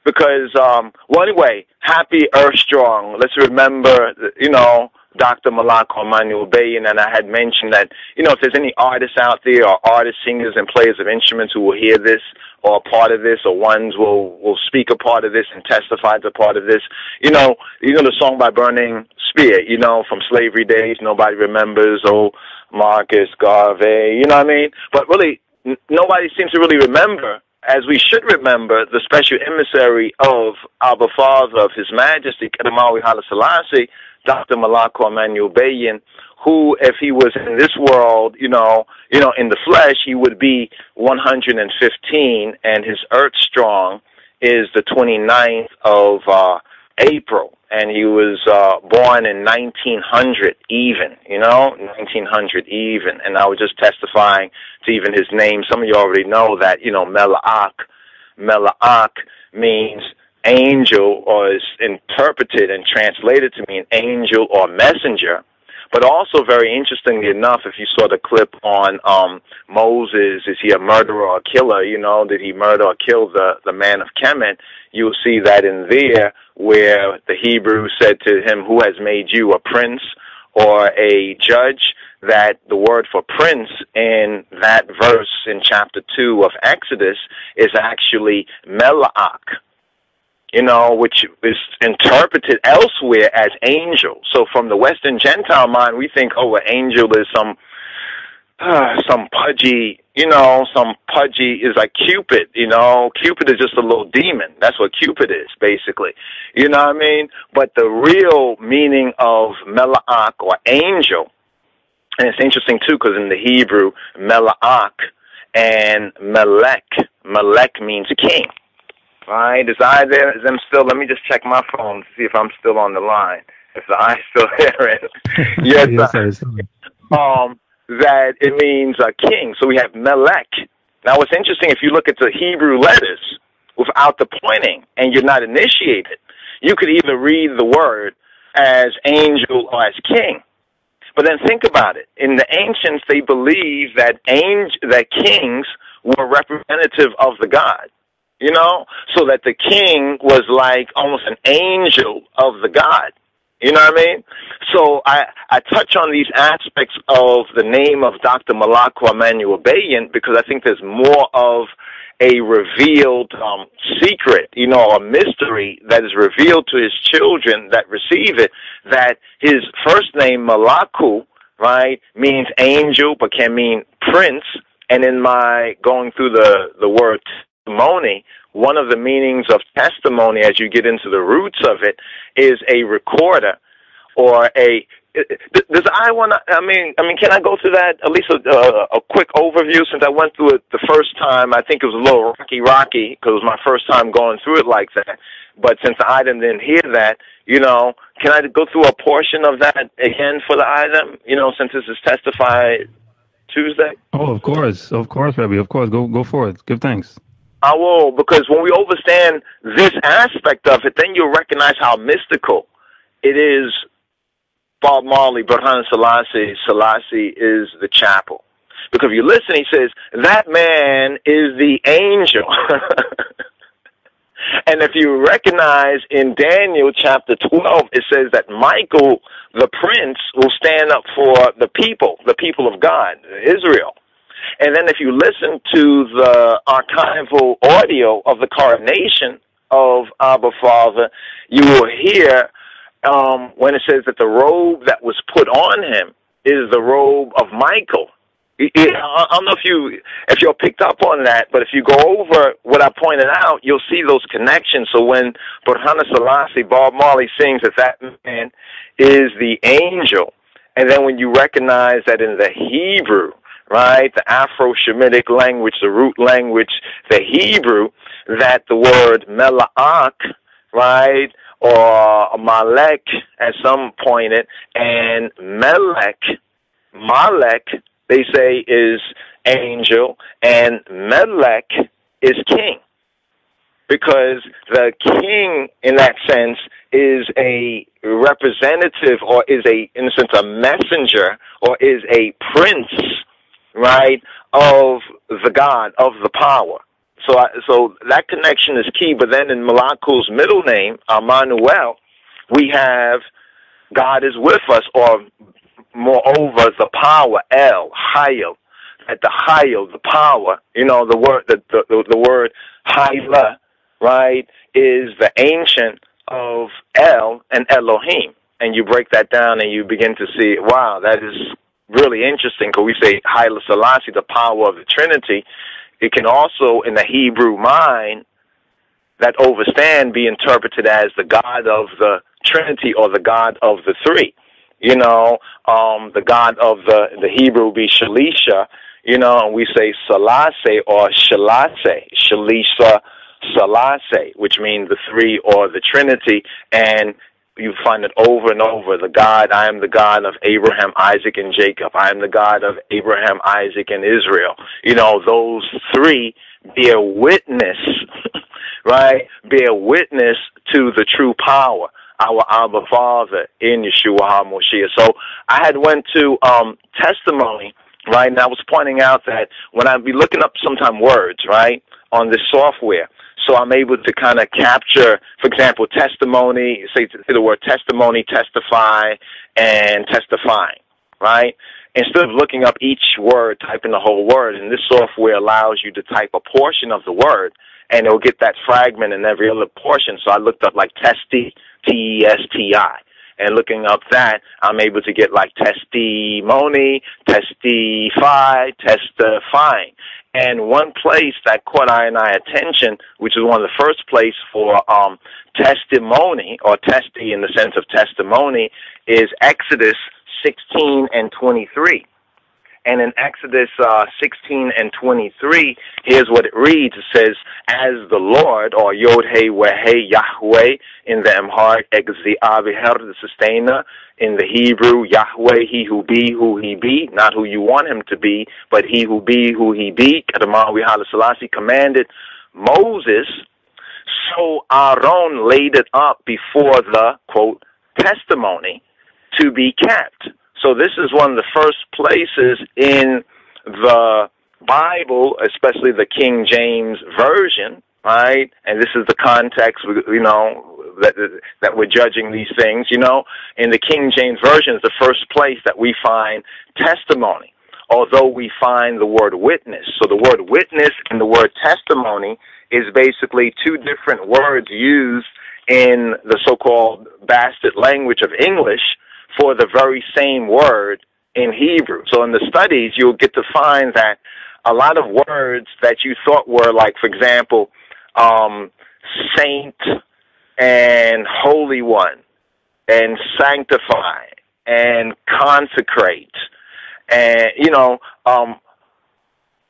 C: Because, well, anyway, happy Earth Strong. Let's remember, you know, Dr. Malak Emmanuel Bayan, and I had mentioned that, you know, if there's any artists out there, or artists, singers, and players of instruments who will hear this, or a part of this, or ones will speak a part of this and testify to part of this, you know the song by Burning Spear, you know, from slavery days, nobody remembers, oh, Marcus Garvey, you know what I mean? But really, nobody seems to really remember, as we should remember, the special emissary of Abba Father, of His Majesty, Kedemawi Haile Selassie, Dr. Malako Emmanuel Bayan, who, if he was in this world, you know, in the flesh, he would be 115, and his Earth Strong is the 29th of April, and he was born in 1900 even, you know, 1900 even, and I was just testifying to even his name. Some of you already know that, you know, Mela'ak means angel, or is interpreted and translated to mean angel or messenger. But also, very interestingly enough, if you saw the clip on Moses, is he a murderer or a killer? You know, did he murder or kill the man of Kemet? You'll see that in there, where the Hebrew said to him, who has made you a prince or a judge? That the word for prince in that verse in chapter 2 of Exodus is actually Mela'ak, you know, which is interpreted elsewhere as angel. So from the Western Gentile mind, we think, oh, an angel is some pudgy, you know, is like Cupid, you know. Cupid is just a little demon. That's what Cupid is, basically. You know what I mean? But the real meaning of Mela'ak, or angel, and it's interesting, too, because in the Hebrew, Mela'ak and Melech means king. Right? Is I there? Is them still? Let me just check my phone to see if I'm still on the line. If the I still there. Yes,
H: yes,
C: that it means a king. So we have Melech. Now, what's interesting, if you look at the Hebrew letters without the pointing, and you're not initiated, you could either read the word as angel or as king. But then think about it. In the ancients, they believed that kings were representative of the god. You know, so that the king was like almost an angel of the God. You know what I mean? So I touch on these aspects of the name of Dr. Malako Emmanuel Bayan because I think there's more of a revealed secret, you know, a mystery that is revealed to his children that receive it, that his first name, Malaku, right, means angel but can mean prince. And in my going through the word testimony, one of the meanings of testimony, as you get into the roots of it, is a recorder or a. Does I want to? I mean, can I go through that at least a quick overview? Since I went through it the first time, I think it was a little rocky because it was my first time going through it like that. But since the item didn't hear that, you know, can I go through a portion of that again for the item? You know, since this is Testify Tuesday.
H: Oh, of course, Rabbi. Of course, go for it. Give thanks.
C: I will, because when we understand this aspect of it, then you'll recognize how mystical it is. Bob Marley, Burhan Selassie is the chapel. Because if you listen, he says, that man is the angel. And if you recognize in Daniel chapter 12, it says that Michael, the prince, will stand up for the people of God, Israel. And then if you listen to the archival audio of the coronation of Abba Father, you will hear when it says that the robe that was put on him is the robe of Michael. I don't know if you're picked up on that, but if you go over what I pointed out, you'll see those connections. So when Burhan Selassie, Bob Marley sings that man is the angel, and then when you recognize that in the Hebrew, right, the Afro-Shemitic language, the root language, the Hebrew, that the word Mela'ak, right, or Malek, as some pointed, and Malek, they say is angel, and Melech is king. Because the king, in that sense, is a representative, or is in a sense, a messenger, or is a prince, right, of the God, of the power. So that connection is key. But then in Malaku's middle name, Emmanuel, we have God is with us, or moreover, the power, El, Hayel, at the Hayel, the power, the word, the word Hayla, right, is the ancient of El and Elohim. And you break that down and you begin to see, wow, that is really interesting, because we say Haile Selassie, the power of the Trinity. It can also, in the Hebrew mind, that overstand, be interpreted as the God of the Trinity or the God of the three. The God of the Hebrew be Shalisha, and we say Selassie or Shalase, Shalisha, Selassie, which means the three or the Trinity, and you find it over and over. The God, I am the God of Abraham, Isaac, and Jacob. I am the God of Abraham, Isaac, and Israel. Those three bear witness, right? Bear witness to the true power, our Abba Father in Yeshua HaMoshiach. So I had went to testimony, right? And I was pointing out that when I be looking up sometime words, right, on this software, so I'm able to kind of capture, for example, testimony, say the word testimony, testify, and testifying, right? Instead of looking up each word, typing the whole word, and this software allows you to type a portion of the word, and it'll get that fragment in every other portion. So I looked up like testy, T-E-S-T-I. And looking up that, I'm able to get like testimony, testify, testifying. And one place that caught I attention, which is one of the first place for testimony, or testy in the sense of testimony, is Exodus 16 and 23. And in Exodus 16 and 23, here's what it reads. It says, as the Lord, or Yod-He-Weh-He, Yahweh, in the Amharic, Exi-Aviher, the sustainer, in the Hebrew, Yahweh, he who be, who he be, not who you want him to be, but he who be, who he be, Kadamawi Haile Selassie commanded Moses, so Aaron laid it up before the, quote, testimony to be kept. So this is one of the first places in the Bible, especially the King James Version, right? And this is the context, that we're judging these things, In the King James Version is the first place that we find testimony, although we find the word witness. So the word witness and the word testimony is basically two different words used in the so-called bastard language of English for the very same word in Hebrew. So in the studies, you'll get to find that a lot of words that you thought were like, for example, saint and holy one and sanctify and consecrate, and,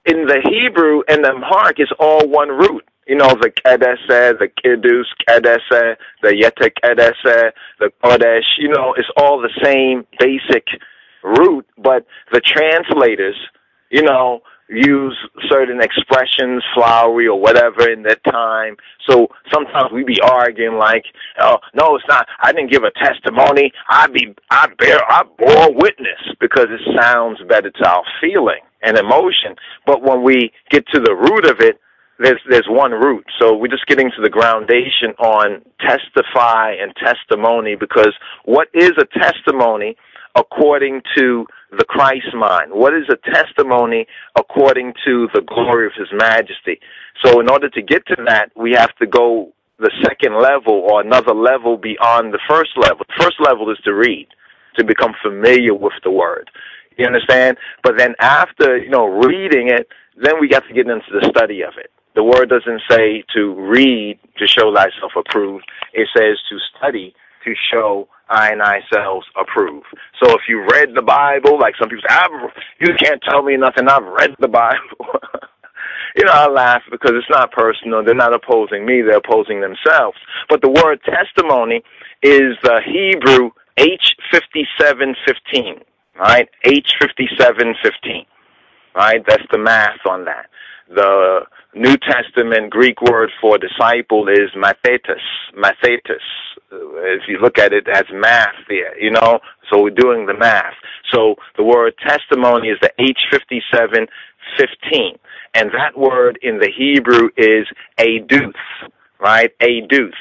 C: in the Hebrew and the Amharic is all one root. The Kedeseh, the Kiddush Kedeseh, the Yetek Kedeseh, the Kodesh, it's all the same basic root, but the translators, use certain expressions, flowery or whatever in that time. So sometimes we be arguing like, oh, no, it's not, I didn't give a testimony, I bore witness, because it sounds better to our feeling and emotion. But when we get to the root of it, there's one root. So we're just getting to the groundation on testify and testimony, because what is a testimony according to the Christ mind? What is a testimony according to the glory of His majesty? So in order to get to that, we have to go the second level, or another level beyond the first level. The first level is to read, to become familiar with the word. You understand? But then after, reading it, then we got to get into the study of it. The word doesn't say to read to show thyself approved. It says to study to show I and ourselves approved. So if you read the Bible, like some people say, you can't tell me nothing, I've read the Bible. I laugh because it's not personal. They're not opposing me, they're opposing themselves. But the word testimony is the Hebrew H5715, right? H5715, right? That's the math on that. The New Testament Greek word for disciple is mathetes. If you look at it, it has math there, so we're doing the math. So the word testimony is the H5715, and that word in the Hebrew is aduth, right? Aduth.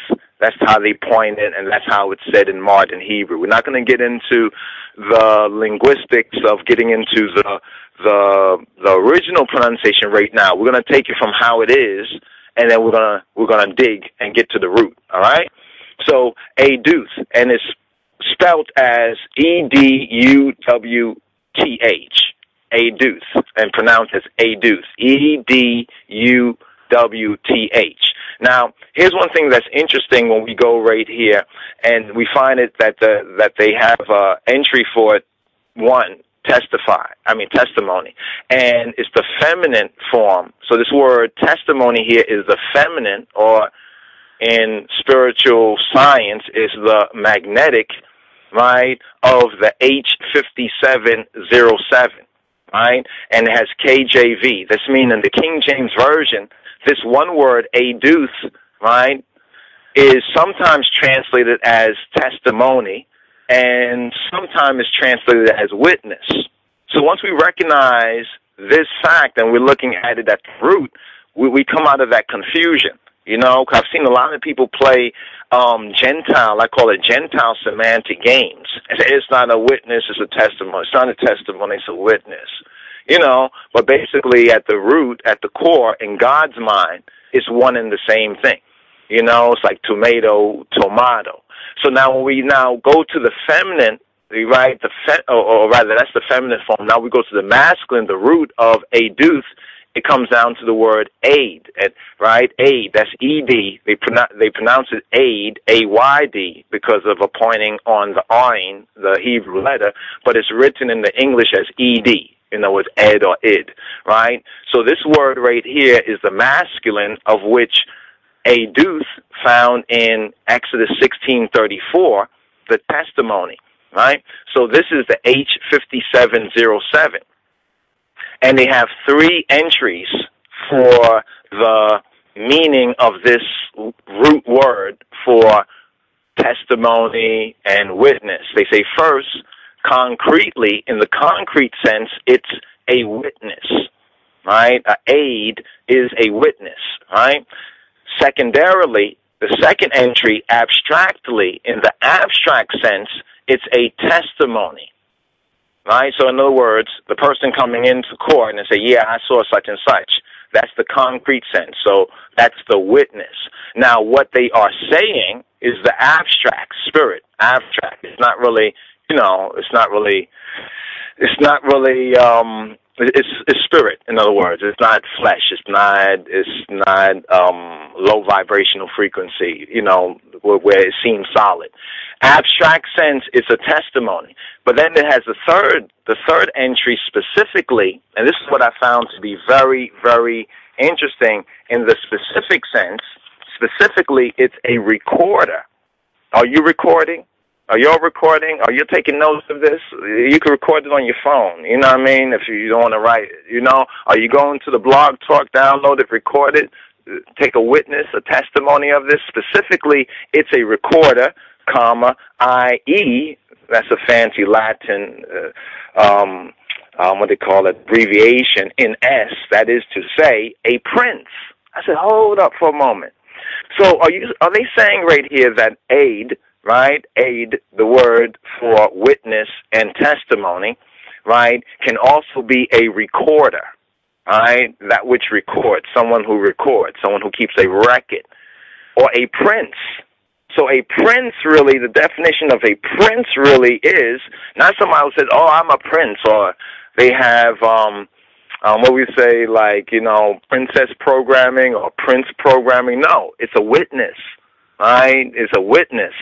C: That's how they point it, and that's how it's said in modern Hebrew. We're not going to get into the linguistics of getting into the original pronunciation right now. We're going to take it from how it is, and then we're gonna dig and get to the root. All right. So Eduth, and it's spelled as Eduwth, Eduth, and pronounced as Eduth, Eduwth. Now, here's one thing that's interesting when we go right here, and we find it that they have entry for it. One, testimony, and it's the feminine form. So this word testimony here is the feminine, or in spiritual science is the magnetic, right, of the H5707, right, and it has KJV. This means in the King James Version, this one word, Eduth, right, is sometimes translated as testimony, and sometimes it's translated as witness. So once we recognize this fact and we're looking at it at the root, we come out of that confusion. You know, 'cause I've seen a lot of people play Gentile, I call it Gentile semantic games. It's not a witness, it's a testimony. It's not a testimony, it's a witness. You know, but basically at the root, at the core, in God's mind, it's one and the same thing. You know, it's like tomato. So now when we now go to the feminine, right, or rather that's the feminine form. Now we go to the masculine, the root of Eduth. It comes down to the word aid, right? Aid, that's E-D. They pronounce it aid, A-Y-D, because of a pointing on the ayin, the Hebrew letter, but it's written in the English as E-D. You know, it's ed or id, right? So this word right here is the masculine, of which Eduth found in Exodus 16:34, the testimony, right? So this is the H5707. And they have 3 entries for the meaning of this root word for testimony and witness. They say first, concretely, in the concrete sense, it's a witness, right? An aid is a witness, right? Secondarily, the second entry, abstractly, in the abstract sense, it's a testimony, right? So in other words, the person coming into court and say, yeah, I saw such and such. That's the concrete sense. So that's the witness. Now, what they are saying is the abstract, spirit, abstract. It's not really, you know, it's spirit, in other words. It's not flesh. It's not low vibrational frequency, you know, where it seems solid. Abstract sense, it's a testimony. But then it has the third entry specifically, and this is what I found to be very, very interesting in the specific sense. Specifically, it's a recorder. Are you recording? Are y'all recording? Are you taking notes of this? You can record it on your phone, you know what I mean, if you don't want to write it, you know? Are you going to the blog talk, download it, record it, take a witness, a testimony of this? Specifically, it's a recorder, comma, i.e., that's a fancy Latin, what they call it, abbreviation, in S, that is to say, a prince. I said, hold up for a moment. So are they saying right here that aid, right, aid, the word for witness and testimony, right, can also be a recorder, right, that which records, someone who keeps a record, or a prince. So a prince really, the definition of a prince really is not somebody who says, oh, I'm a prince, or they have, what we say, like, you know, princess programming or prince programming. No, it's a witness, right? It's a witness.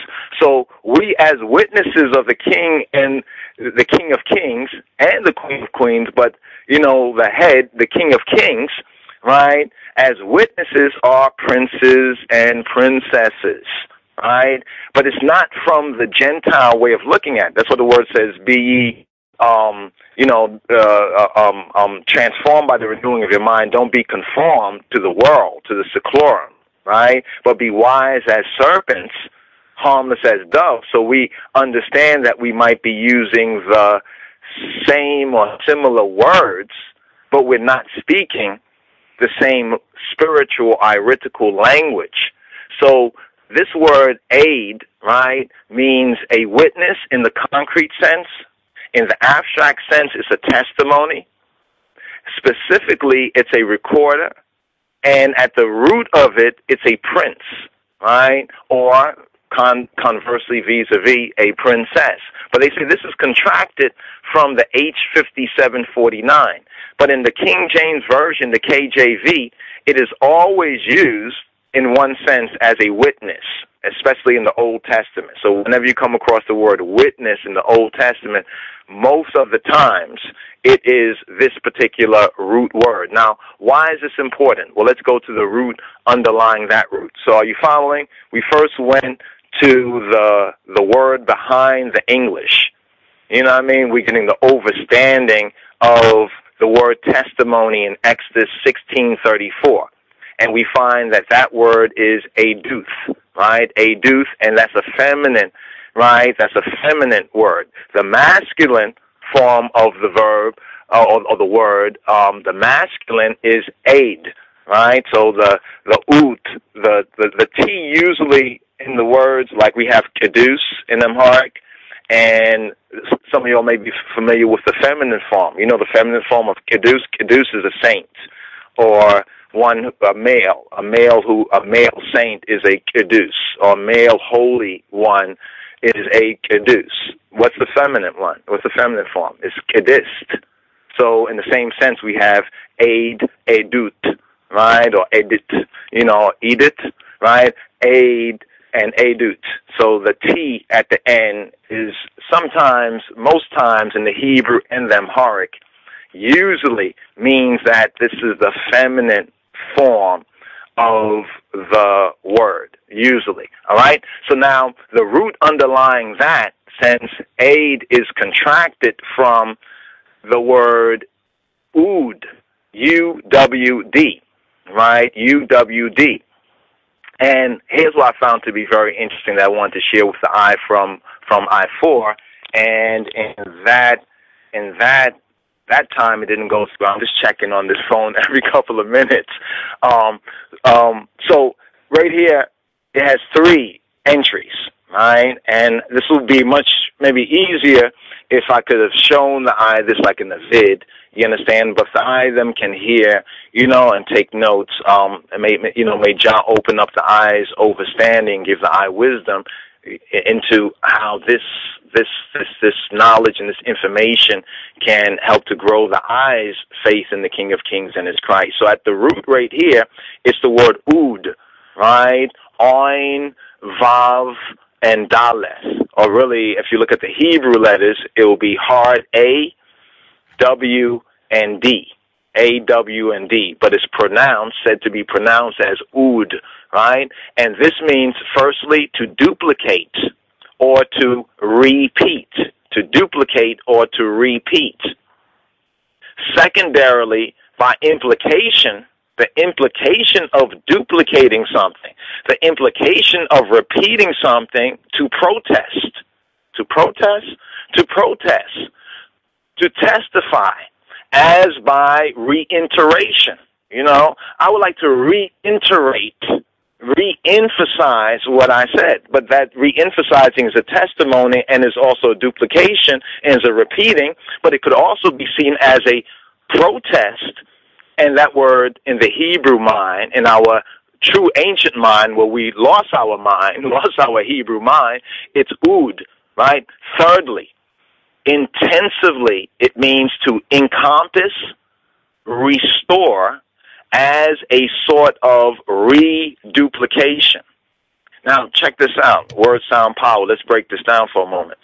C: So we as witnesses of the King and the King of Kings and the Queen of Queens, but, you know, the head, the King of Kings, right, as witnesses are princes and princesses. Right? But it's not from the Gentile way of looking at it. That's what the word says, be ye, transformed by the renewing of your mind. Don't be conformed to the world, to the seclorum, right? But be wise as serpents, harmless as doves. So we understand that we might be using the same or similar words, but we're not speaking the same spiritual, iritical language. So this word aid, right, means a witness in the concrete sense. In the abstract sense, it's a testimony. Specifically, it's a recorder. And at the root of it, it's a prince, right? Or conversely, vis-a-vis, a princess. But they say this is contracted from the H5749. But in the King James Version, the KJV, it is always used in one sense as a witness, especially in the Old Testament. So whenever you come across the word witness in the Old Testament, most of the times it is this particular root word. Now, why is this important? Well, let's go to the root underlying that root. So are you following? We first went to the word behind the English. You know what I mean? We're getting the overstanding of the word testimony in Exodus 16:34. And we find that that word is aduth, right? Aduth, and that's a feminine, right? That's a feminine word. The masculine form of the verb, or the word, the masculine is aid, right? So the oot, the T usually in the words, like we have kedus in Amharic, and some of y'all may be familiar with the feminine form. You know the feminine form of kedus? Kedus is a saint, or a male saint is a kedus, or a male holy one is a kedus. What's the feminine one? What's the feminine form? It's kedist. So in the same sense, we have aid, edut, right, or edit, edit, right, aid and edut. So the T at the end is sometimes, most times in the Hebrew and the Amharic, usually means that this is the feminine form of the word, usually. All right? So now the root underlying that, since aid is contracted from the word ud, U-W-D, right? U-W-D. And here's what I found to be very interesting that I wanted to share with the eye from I-4. And in that time, it didn't go through. I'm just checking on this phone every couple of minutes. So right here, it has 3 entries, right? And this would be maybe easier if I could have shown the eye this like in the vid, you understand? But the eye them can hear, and take notes. And may Jah open up the eyes, overstanding, give the eye wisdom into how this knowledge and this information can help to grow the eye's faith in the King of Kings and His Christ. So at the root right here, it's the word ud, right? Oin, vav, and daleth. Or really, if you look at the Hebrew letters, it will be hard A, W, and D. A, W, and D. But it's said to be pronounced as ud, right? And this means, firstly, to duplicate or to repeat. To duplicate or to repeat. Secondarily, by implication, the implication of duplicating something, the implication of repeating something, to protest. To protest? To protest. To testify, as by reiteration. I would like to reiterate, re-emphasize what I said, but that re-emphasizing is a testimony and is also a duplication and is a repeating, but it could also be seen as a protest, and that word in the Hebrew mind, in our true ancient mind, where we lost our mind, lost our Hebrew mind, it's ud, right? Thirdly, intensively, it means to encompass, restore, as a sort of reduplication. Now, check this out. Word, sound, power. Let's break this down for a moment.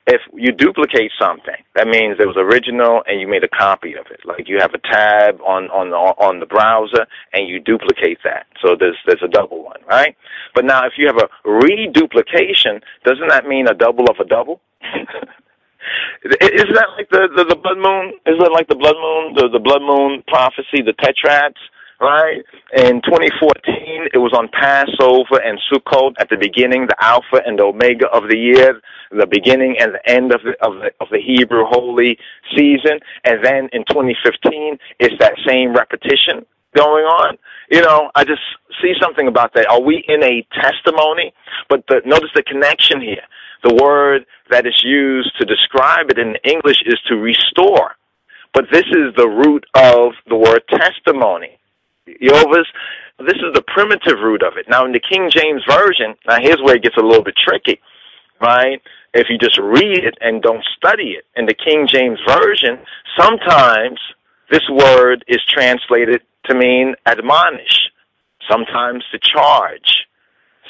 C: If you duplicate something, that means it was original and you made a copy of it. Like you have a tab on the browser and you duplicate that. So there's a double one, right? But now if you have a reduplication, doesn't that mean a double of a double? Isn't that like the blood moon? Isn't that like the blood moon, the blood moon prophecy, the tetrads, right? In 2014, it was on Passover and Sukkot at the beginning, the Alpha and the Omega of the year, the beginning and the end of the Hebrew holy season. And then in 2015, it's that same repetition going on. You know, I just see something about that. Are we in a testimony? But notice the connection here. The word that is used to describe it in English is to restore. But this is the root of the word testimony. Yehovah's, this is the primitive root of it. Now, in the King James Version, now here's where it gets a little bit tricky, right? If you just read it and don't study it. In the King James Version, sometimes this word is translated to mean admonish, sometimes to charge,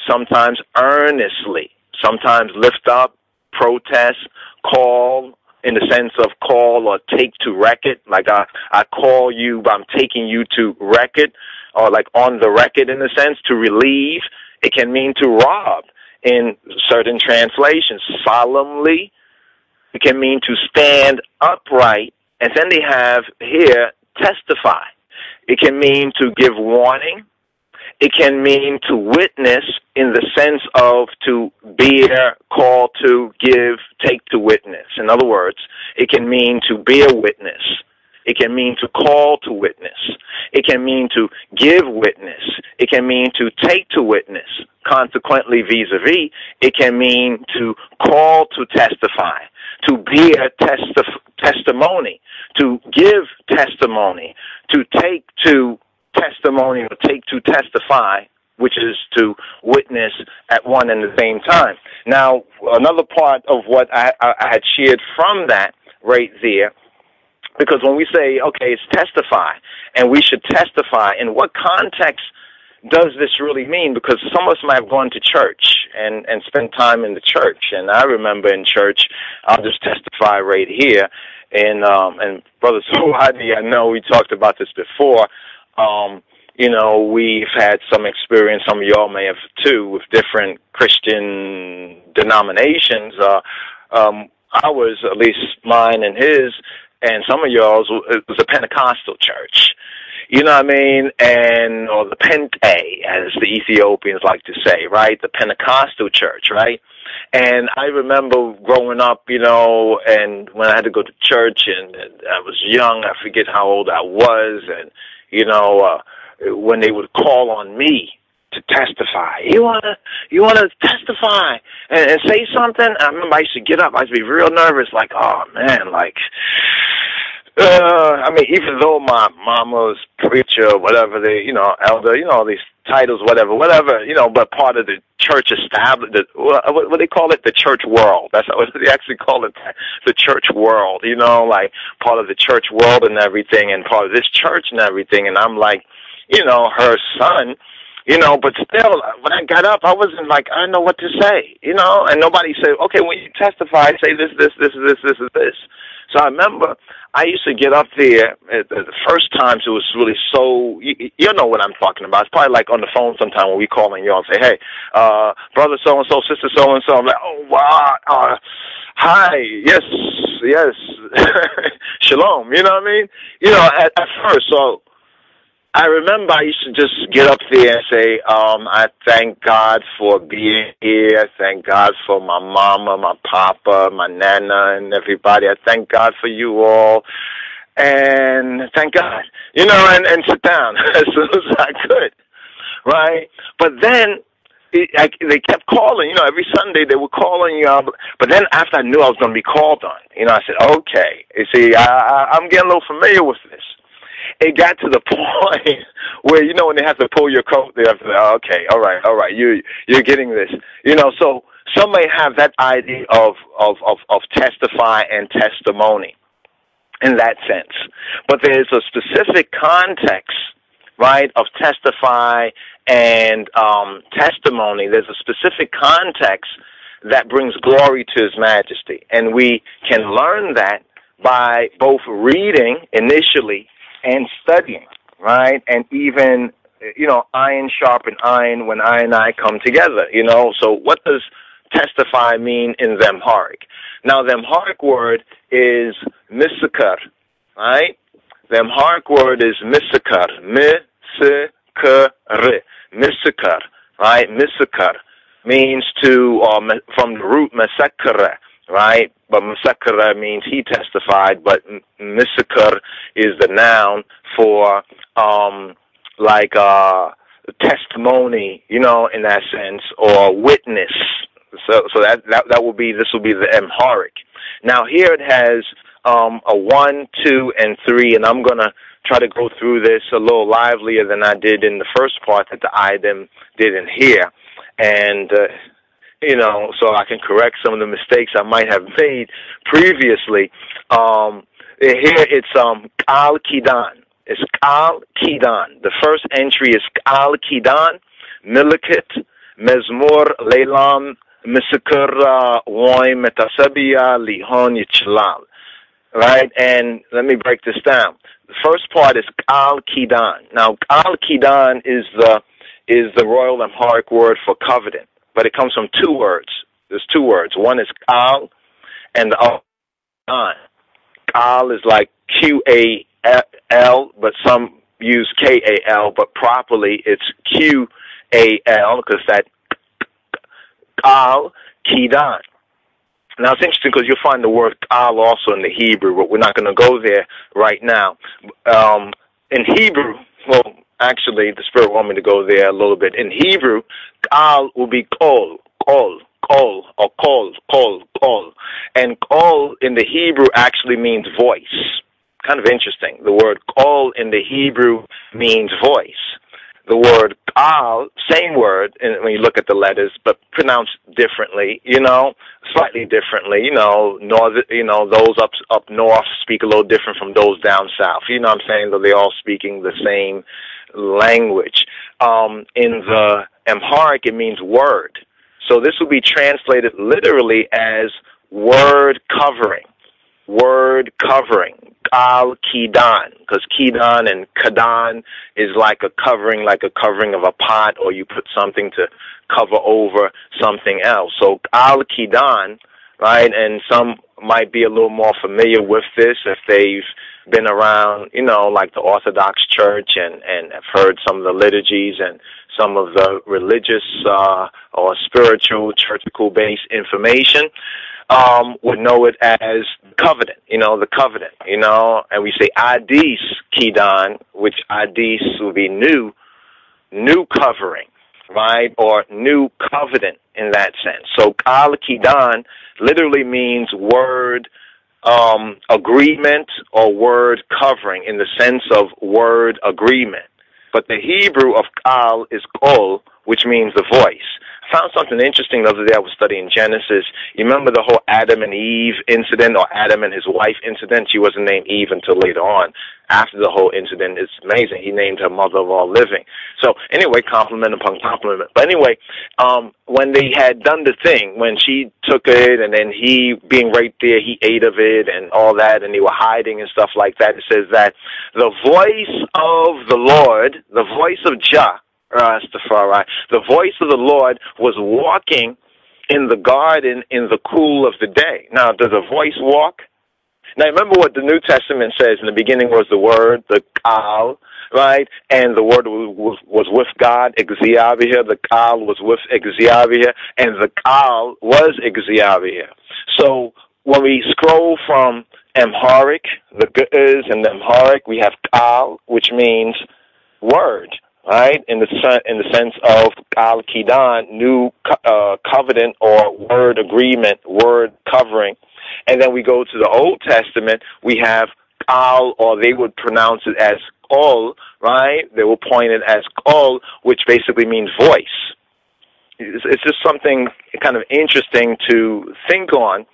C: sometimes earnestly, sometimes lift up, protest, call, in the sense of call or take to record, like I call you, but I'm taking you to record, or like on the record in a sense, to relieve. It can mean to rob in certain translations. Solemnly, it can mean to stand upright. And then they have here, testify. It can mean to give warning. It can mean to witness in the sense of to bear, call to, give, take to witness. In other words, it can mean to bear witness. It can mean to call to witness. It can mean to give witness. It can mean to take to witness. Consequently, vis-a-vis, it can mean to call to testify, to bear testimony, to give testimony, to take to testimony or take to testify, which is to witness at one and the same time. Now, another part of what I had shared from that right there, because when we say, okay, it's testify, and we should testify, in what context does this really mean? Because some of us might have gone to church and spent time in the church. And I remember in church, I'll just testify right here, and Brother Rodney, I know we talked about this before. You know, we've had some experience, some of y'all may have too, with different Christian denominations. Ours, at least mine and his, and some of y'all's, it was a Pentecostal church. You know what I mean? Or the Pente, as the Ethiopians like to say, right? The Pentecostal church, right? And I remember growing up, you know, and when I had to go to church and I was young, I forget how old I was, and, you know, when they would call on me to testify, you wanna testify and say something? I remember I used to get up, I used to be real nervous, like, oh man, like, I mean, even though my mama was preacher, whatever, they, you know, elder, you know, all these titles, whatever, you know, but part of the church established, what they call it, the church world. That's what they actually call it, the church world, you know, like part of the church world and everything, and part of this church and everything. And I'm like, you know, her son, you know, but still, when I got up, I wasn't like, I don't know what to say, you know, and nobody said, okay, when you testify, say this. So I remember I used to get up there, the first times it was really so, you know what I'm talking about. It's probably like on the phone sometime when we call and y'all say, hey, brother so-and-so, sister so-and-so. I'm like, oh, wow, hi, yes, shalom, you know what I mean? You know, at first, so I remember I used to just get up there and say, I thank God for being here. Thank God for my mama, my papa, my nana, and everybody. I thank God for you all. And thank God, you know, and sit down as soon as I could, right? But then they kept calling, you know, every Sunday they were calling you. But then after I knew I was going to be called on, you know, I said, okay, you see, I'm getting a little familiar with this. It got to the point where, you know, when they have to pull your coat, they have to say, oh, okay, all right, you're getting this. You know, so some may have that idea of testify and testimony in that sense. But there's a specific context, right, of testify and testimony. There's a specific context that brings glory to His Majesty. And we can learn that by both reading initially and studying, right? And even, you know, iron sharpen iron when I and I come together, you know. So what does testify mean in the Amharic? Now, the Amharic word is misakar, right? The Amharic word is misakar, misakar, right? Misakar means to, from the root masakara, right? But Masakara means he testified, but Misakar is the noun for like testimony, you know, in that sense, or witness. So that will be, this will be the Amharic. Now here it has a 1, 2, and 3, and I'm going to try to go through this a little livelier than I did in the first part that the item didn't hear. And, you know, so I can correct some of the mistakes I might have made previously. Here it's Kal Kidan. It's Kal Kidan. The first entry is Kal Kidan, Milikit, Mezmur, Leilam, Misikur, Woy, Metasabia, Lihon, Yichlal. Right? And let me break this down. The first part is Kal Kidan. Now, Kal Kidan is the Royal Amharic word for covenant, but it comes from two words. There's two words. One is Kal, and the other Kidan. Kal is like Q-A-L, but some use K-A-L, but properly it's Q-A-L, because that Kal Kidan. Now, it's interesting because you'll find the word Kal also in the Hebrew, but we're not going to go there right now. In Hebrew, well, actually, the Spirit wants me to go there a little bit. In Hebrew, Kal will be Kol, Kol, Kol, or Kol, Kol, Kol. And Kol in the Hebrew actually means voice. Kind of interesting. The word Kol in the Hebrew means voice. The word Kal, same word, and when you look at the letters, but pronounced differently, you know, slightly differently. You know, those up north speak a little different from those down south. You know what I'm saying? Though they're all speaking the same language. In the Amharic, it means word. So this will be translated literally as word covering. Word covering. Kal Kidan, because Kidan and Kadan is like a covering of a pot, or you put something to cover over something else. So Kal Kidan, right, and some might be a little more familiar with this if they've been around, you know, like the Orthodox Church and have heard some of the liturgies and some of the religious or spiritual, churchical-based information. Would know it as covenant, you know, the covenant, you know, and we say Adis Kidan, which Adis will be new covering, right, or new covenant in that sense. So Kal Kidan literally means word agreement or word covering in the sense of word agreement. But the Hebrew of Kal is Kol, which means the voice. I found something interesting the other day. I was studying Genesis. You remember the whole Adam and Eve incident, or Adam and his wife incident? She wasn't named Eve until later on. After the whole incident, it's amazing. He named her mother of all living. So anyway, compliment upon compliment. But anyway, when they had done the thing, when she took it and then he, being right there, he ate of it and all that, and they were hiding and stuff like that, it says that the voice of the Lord, the voice of Jah, RasTafari, the voice of the Lord was walking in the garden in the cool of the day. Now, does a voice walk? Now, remember what the New Testament says. In the beginning was the Word, the Kal, right? And the Word was with God, Exeavia. The Kal was with Exeavia, and the Kal was Exeavia. So when we scroll from Amharic, the Ge'ez and the Amharic, we have Kal, which means word. Right, in the sense of Kal Kidan, new covenant or word agreement, word covering, and then we go to the Old Testament. We have Kal, or they would pronounce it as Kol, right? They will point it as Kol, which basically means voice. It's just something kind of interesting to think on,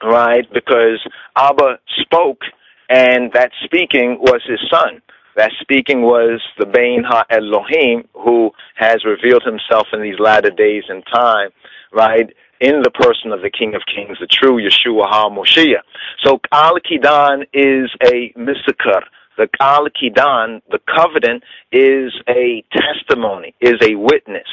C: right? Because Abba spoke, and that speaking was his son. That speaking was the Bein Ha-Elohim, who has revealed himself in these latter days and time, right, in the person of the King of Kings, the true Yeshua HaMoshiach. So Kal Kidan is a misikar. The Kal Kidan, the covenant, is a testimony, is a witness.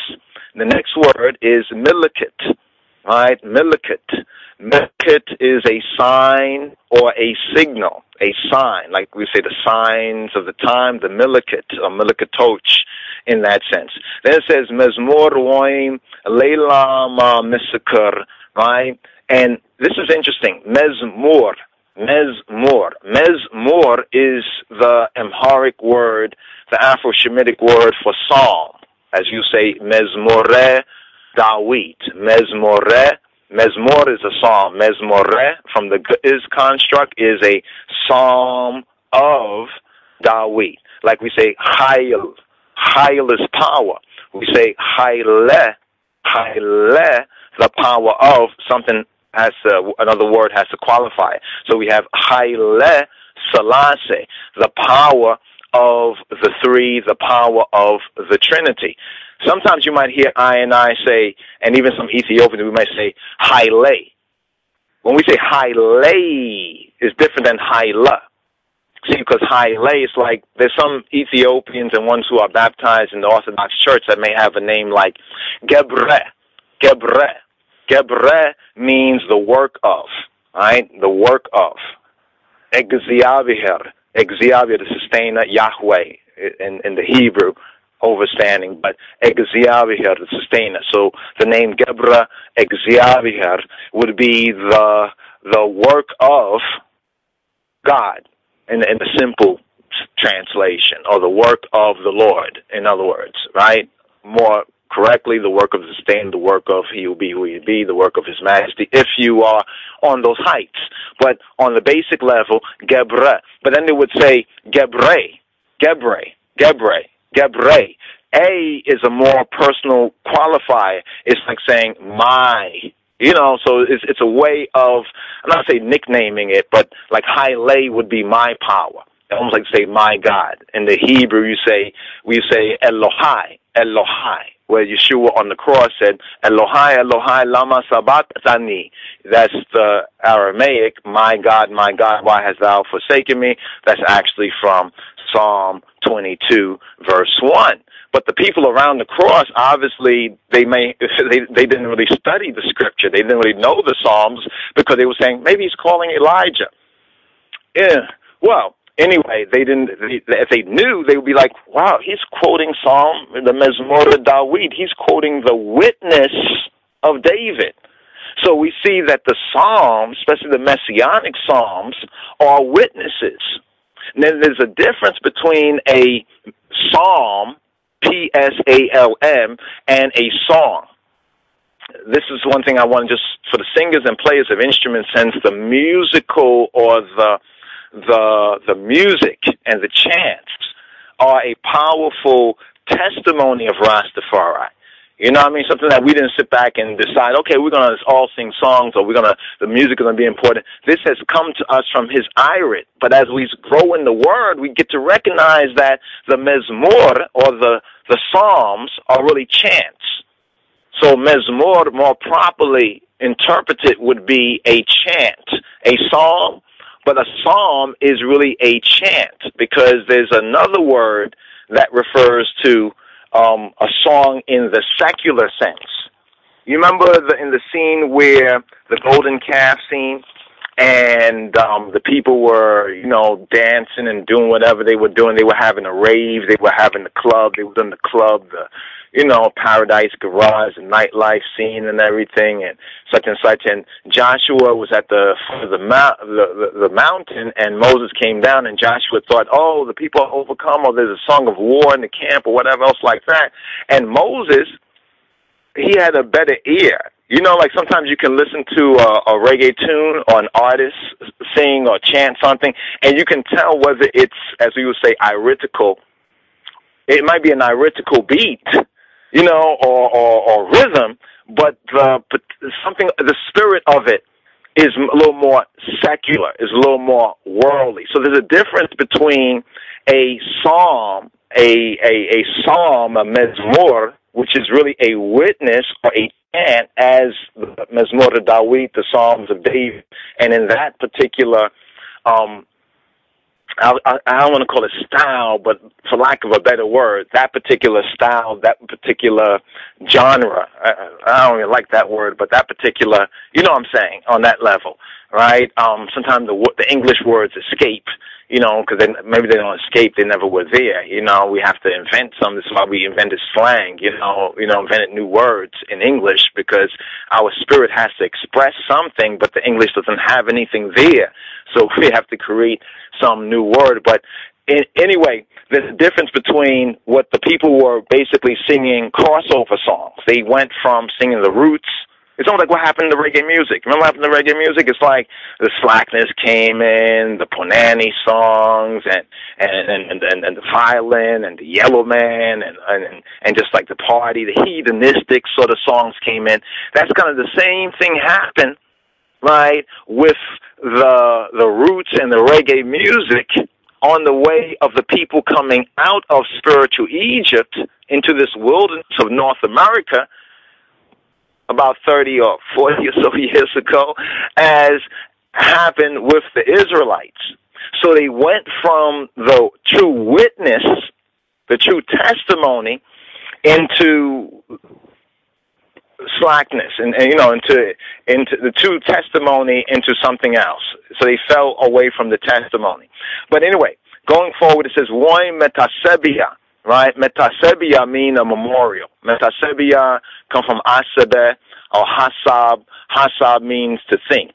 C: The next word is milikit, right, milikit. Milikit is a sign or a signal, a sign, like we say the signs of the time, the milikit, or milikatoch in that sense. Then it says mezmor roim leilam misikar, right? And this is interesting. Mezmor, Mezmor. Mezmor is the Amharic word, the Afro-Shemitic word for psalm. As you say, Mezmore Dawit. Mezmore. Mezmor is a psalm. Mezmore, from the is construct, is a psalm of Dawit. Like we say, Hayil. Hayil is power. We say, Hayle. Hayle, the power of something. Has to, another word has to qualify it. So we have Haile Selassie, the power of the three, the power of the Trinity. Sometimes you might hear I and I say, and even some Ethiopians, we might say Haile. When we say Haile, it's different than Haila. See, because Haile is like, there's some Ethiopians and ones who are baptized in the Orthodox Church that may have a name like Gebre. Gebre. Gebre means the work of, right? The work of. Exyaviher, the sustainer, Yahweh, in the Hebrew, overstanding, but Exyaviher, the sustainer. So the name Gebre, Exyaviher, would be the work of God, in the simple translation, or the work of the Lord, in other words, right? More correctly, the work of the sustainer, the work of he will be who he be, the work of his majesty, if you are on those heights. But on the basic level, Gebre. But then they would say Gebre, Gebre, Gebre, Gebre. A is a more personal qualifier. It's like saying my. You know, so it's a way of, I'm not saying nicknaming it, but like Haile would be my power. Almost like say my God. In the Hebrew, we say Elohai, Elohai, where Yeshua on the cross said, Elohai, Elohai, lama sabachthani. That's the Aramaic, my God, why hast thou forsaken me? That's actually from Psalm 22, verse 1. But the people around the cross, obviously, they didn't really study the scripture. They didn't really know the Psalms because they were saying, maybe he's calling Elijah. Yeah. Well, anyway, if they knew, they would be like, wow, he's quoting Psalm, the Mezmor Dawid. He's quoting the witness of David. So we see that the Psalms, especially the Messianic Psalms, are witnesses. And then there's a difference between a psalm, P-S-A-L-M, and a song. This is one thing I want to just, for the singers and players of instruments, since the musical or the music and the chants are a powerful testimony of Rastafari. You know what I mean? Something that we didn't sit back and decide, okay, we're going to all sing songs, or the music is going to be important. This has come to us from his irit. But as we grow in the word, we get to recognize that the mezmor, or the psalms, are really chants. So mezmor, more properly interpreted, would be a chant, a psalm. But a psalm is really a chant, because there's another word that refers to a song in the secular sense. You remember in the scene where the golden calf scene, and the people were, dancing and doing whatever they were doing. They were having a rave. They were having the club. They were in the club, Paradise Garage, the nightlife scene and everything, and such. And Joshua was at the foot of the mountain, and Moses came down, and Joshua thought, oh, the people are overcome, or there's a song of war in the camp, or whatever else like that. And Moses, he had a better ear. Like sometimes you can listen to a reggae tune or an artist sing or chant something, and you can tell whether it's, as we would say, iritical. It might be an iritical beat, or rhythm, but the spirit of it is a little more secular, is a little more worldly. So there's a difference between a psalm, a psalm, a mezmor, which is really a witness or a chant, as the Mezmor Dawid, the Psalms of David. And in that particular, I don't want to call it style, but for lack of a better word, that particular style, that particular genre, I don't even like that word, but that particular, you know what I'm saying, on that level, right? Sometimes the English words escape, because maybe they don't escape, they never were there. We have to invent some. This is why we invented slang, invented new words in English, because our spirit has to express something, but the English doesn't have anything there. So we have to create some new word. But anyway, there's a difference between what the people were basically singing crossover songs. They went from singing the roots. It's almost like what happened to reggae music. Remember what happened to reggae music? It's like the Slackness came in, the Punani songs, and the violin, and the Yellow Man, and just like the party, the hedonistic sort of songs came in. That's kind of the same thing happened, right, with the roots and the reggae music on the way of the people coming out of spiritual Egypt into this wilderness of North America about 30 or 40 or so years ago, as happened with the Israelites. So they went from the true witness, the true testimony, into slackness, and into the true testimony into something else. So they fell away from the testimony. But anyway, going forward, it says, Woy metasebia, right? Metasebia mean a memorial. Metasebia come from asebe or hasab. Hasab means to think,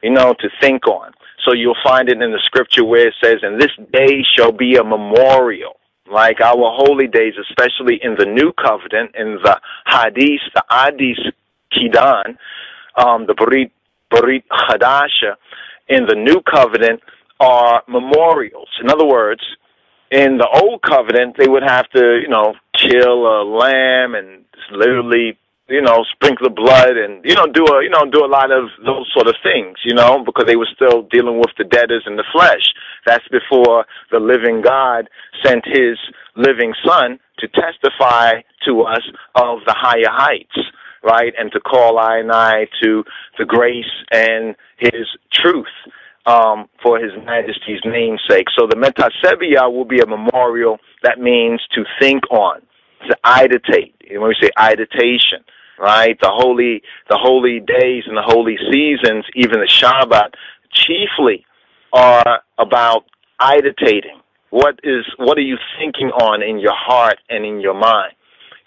C: to think on. So you'll find it in the scripture where it says, and this day shall be a memorial. Like our holy days, especially in the New Covenant, in the Hadith, the Hadith Kidan, the Barit Hadasha, in the New Covenant are memorials. In other words, in the Old Covenant, they would have to, kill a lamb and literally, sprinkle the blood and, do a lot of those sort of things, because they were still dealing with the debtors in the flesh. That's before the living God sent his living son to testify to us of the higher heights, right? And to call I and I to the grace and his truth, for his majesty's namesake. So the metasebia will be a memorial. That means to think on, to iditate. When we say iditation, right? The holy days and the holy seasons, even the Shabbat, chiefly are about iditating. What are you thinking on in your heart and in your mind?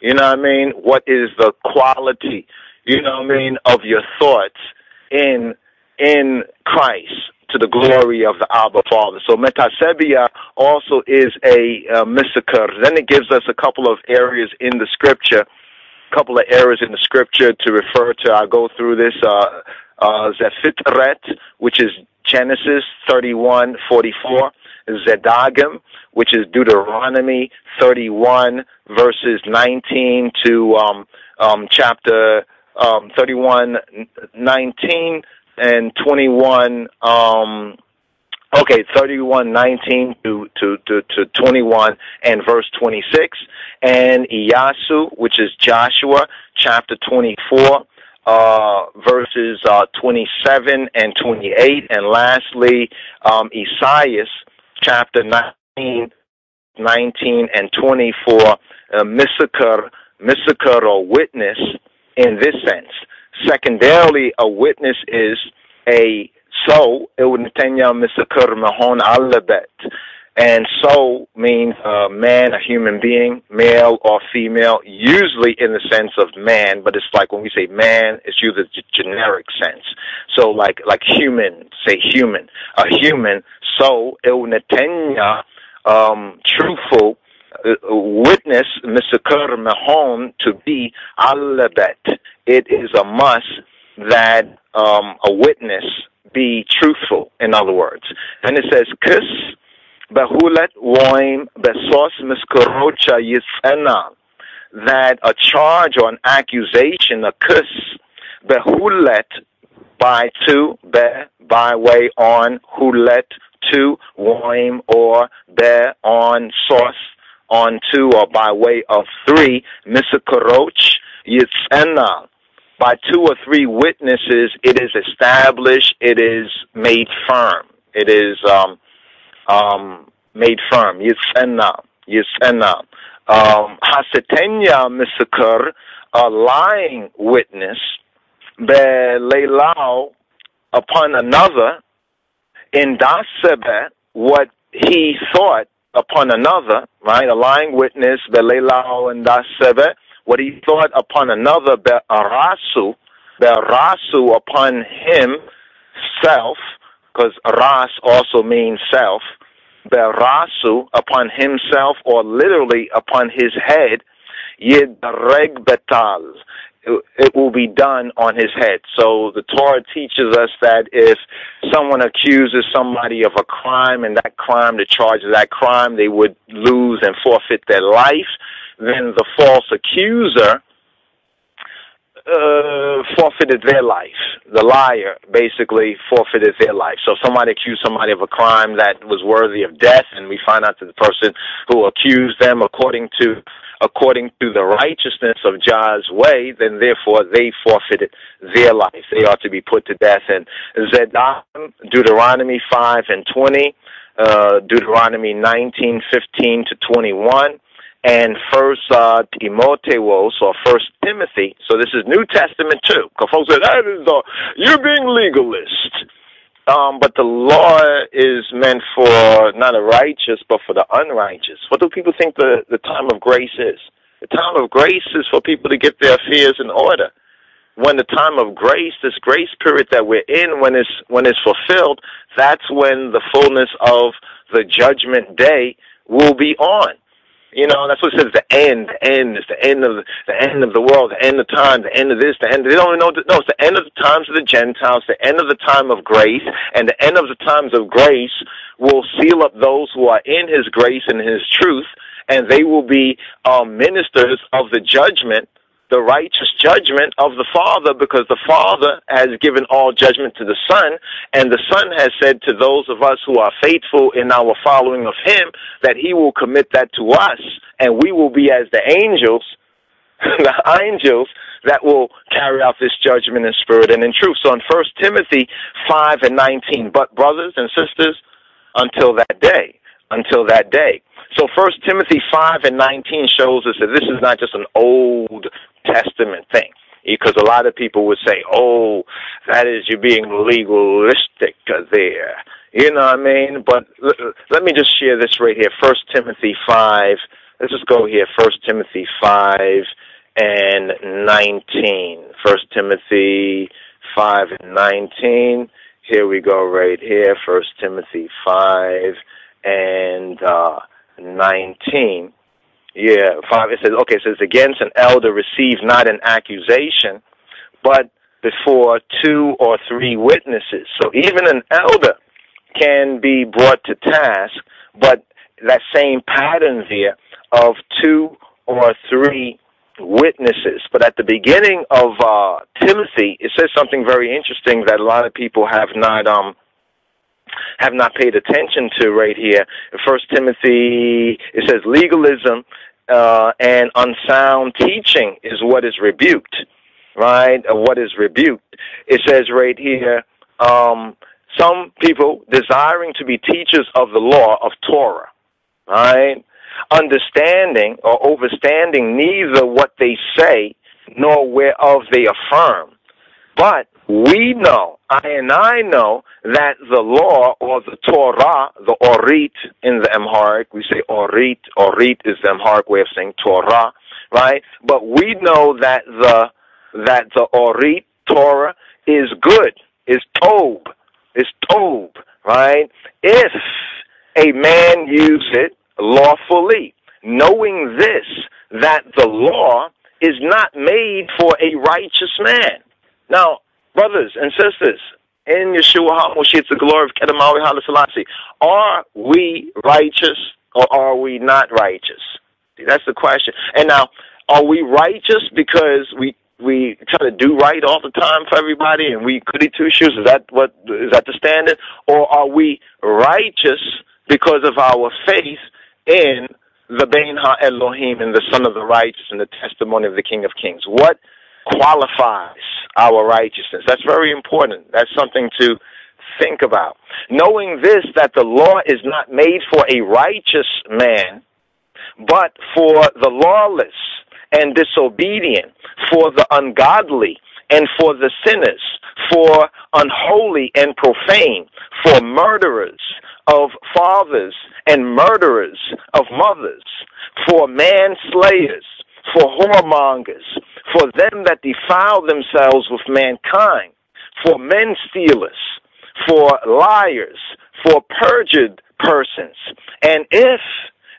C: You know what I mean? What is the quality, of your thoughts in Christ, to the glory of the Abba Father. So metasebia also is a misakar. Then it gives us a couple of areas in the scripture, to refer to. I'll go through this. Zefitret, which is Genesis 31:44. Zedagim, which is Deuteronomy 31 verses 19 to chapter 31:19 and 21. 31:19 to 21 and verse 26, and Iyasu, which is Joshua chapter 24. Verses 27 and 28, and lastly, Isaiah chapter 19 and 24, misakar or witness in this sense. Secondarily, a witness is a so, misakar mahon alabet. And so means a man, a human being, male or female, usually in the sense of man, but it's like when we say man, it's used the generic sense. So like human, say human. A human, so ilnetenya, truthful, witness, misakar mahon, to be alabet. It is a must that a witness be truthful, in other words. And it says, kis behulet woim besos miskurocha yisena, that a charge or an accusation, a kis, behulet, by to, by way on, hulet, to, woim, or be, on, source, on to, or by way of three, miskuroch yisena. By two or three witnesses, it is established, it is made firm. It is made firm. Yisena. Hasetenya misakar, a lying witness, be leilao, upon another, in dasebe, what he thought upon another, right? A lying witness, be leilao in dasebe, what he thought upon another, be rasu upon himself, because ras also means self. Berasu, upon himself, or literally upon his head. Yidareg betal. It will be done on his head. So the Torah teaches us that if someone accuses somebody of a crime, and that crime, the charge of that crime, they would lose and forfeit their life, then the false accuser forfeited their life. The liar basically forfeited their life. So if somebody accused somebody of a crime that was worthy of death, and we find out that the person who accused them according to the righteousness of Jah's way, then therefore they forfeited their life. They ought to be put to death. And Zedam, Deuteronomy 5:20, Deuteronomy 19:15 to 21, and First Timotheos, or First Timothy. So this is New Testament too. Because folks say, you're being legalist. But the law is meant for not the righteous, but for the unrighteous. What do people think the time of grace is? The time of grace is for people to get their affairs in order. When the time of grace, this grace period that we're in, when it's fulfilled, that's when the fullness of the judgment day will be on. You know, that's what it says, the end is the end of the world, the end of time, the end of this, the end of, they don't even know, no, it's the end of the times of the Gentiles, the end of the time of grace, and the end of the times of grace will seal up those who are in his grace and his truth, and they will be ministers of the judgment, the righteous judgment of the Father, because the Father has given all judgment to the Son, and the Son has said to those of us who are faithful in our following of him that he will commit that to us, and we will be as the angels, the angels that will carry out this judgment in spirit and in truth. So in 1 Timothy 5:19, but brothers and sisters, until that day. So 1 Timothy 5:19 shows us that this is not just an Old Testament thing, because a lot of people would say, oh, that is, you're being legalistic there. You know what I mean? But let me just share this right here. 1 Timothy 5, let's just go here. 1 Timothy 5:19. 1 Timothy 5:19. Here we go right here. 1 Timothy 5:19. Yeah, 5, it says, against an elder receive not an accusation, but before 2 or 3 witnesses. So even an elder can be brought to task, but that same pattern there of 2 or 3 witnesses. But at the beginning of Timothy, it says something very interesting that a lot of people have not paid attention to right here. In 1 Timothy, it says legalism and unsound teaching is what is rebuked, right? What is rebuked. It says right here, some people desiring to be teachers of the law of Torah, right? Understanding or overstanding neither what they say nor whereof they affirm. But we know, I know, that the law, or the Torah, the Orit in the Amharic, we say Orit is the Amharic way of saying Torah, right? But we know that the Orit, Torah, is good, is Tob, right? If a man use it lawfully, knowing this, that the law is not made for a righteous man. Now, brothers and sisters, in Yeshua HaMoshiach, the glory of Kedamawi Haile Selassie, are we righteous or are we not righteous? See, that's the question. And now, are we righteous because we try to do right all the time for everybody and we goody two shoes? Is that the standard? Or are we righteous because of our faith in the Bein HaElohim and the Son of the Righteous and the testimony of the King of Kings? What qualifies our righteousness? That's very important. That's something to think about. Knowing this, that the law is not made for a righteous man, but for the lawless and disobedient, for the ungodly and for the sinners, for unholy and profane, for murderers of fathers and murderers of mothers, for manslayers, for whoremongers, for them that defile themselves with mankind, for men stealers, for liars, for perjured persons. And if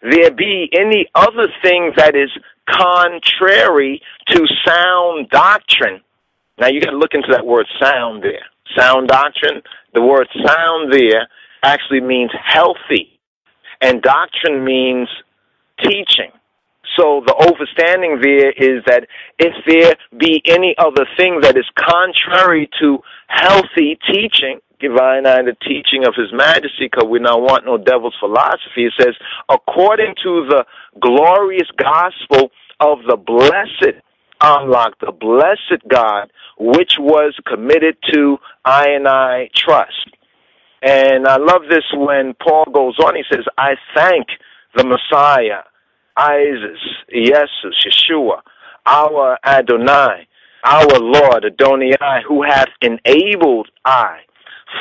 C: there be any other thing that is contrary to sound doctrine, now you got to look into that word sound there. Sound doctrine, the word sound there actually means healthy, and doctrine means teaching. So the overstanding there is that if there be any other thing that is contrary to healthy teaching, divine and the teaching of His Majesty, because we don't want no devil's philosophy, it says, according to the glorious gospel of the blessed unlock, the blessed God, which was committed to I trust. And I love this when Paul goes on, he says, I thank the Messiah, Jesus, Yeshua, our Adonai, our Lord, Adonai, who hath enabled I,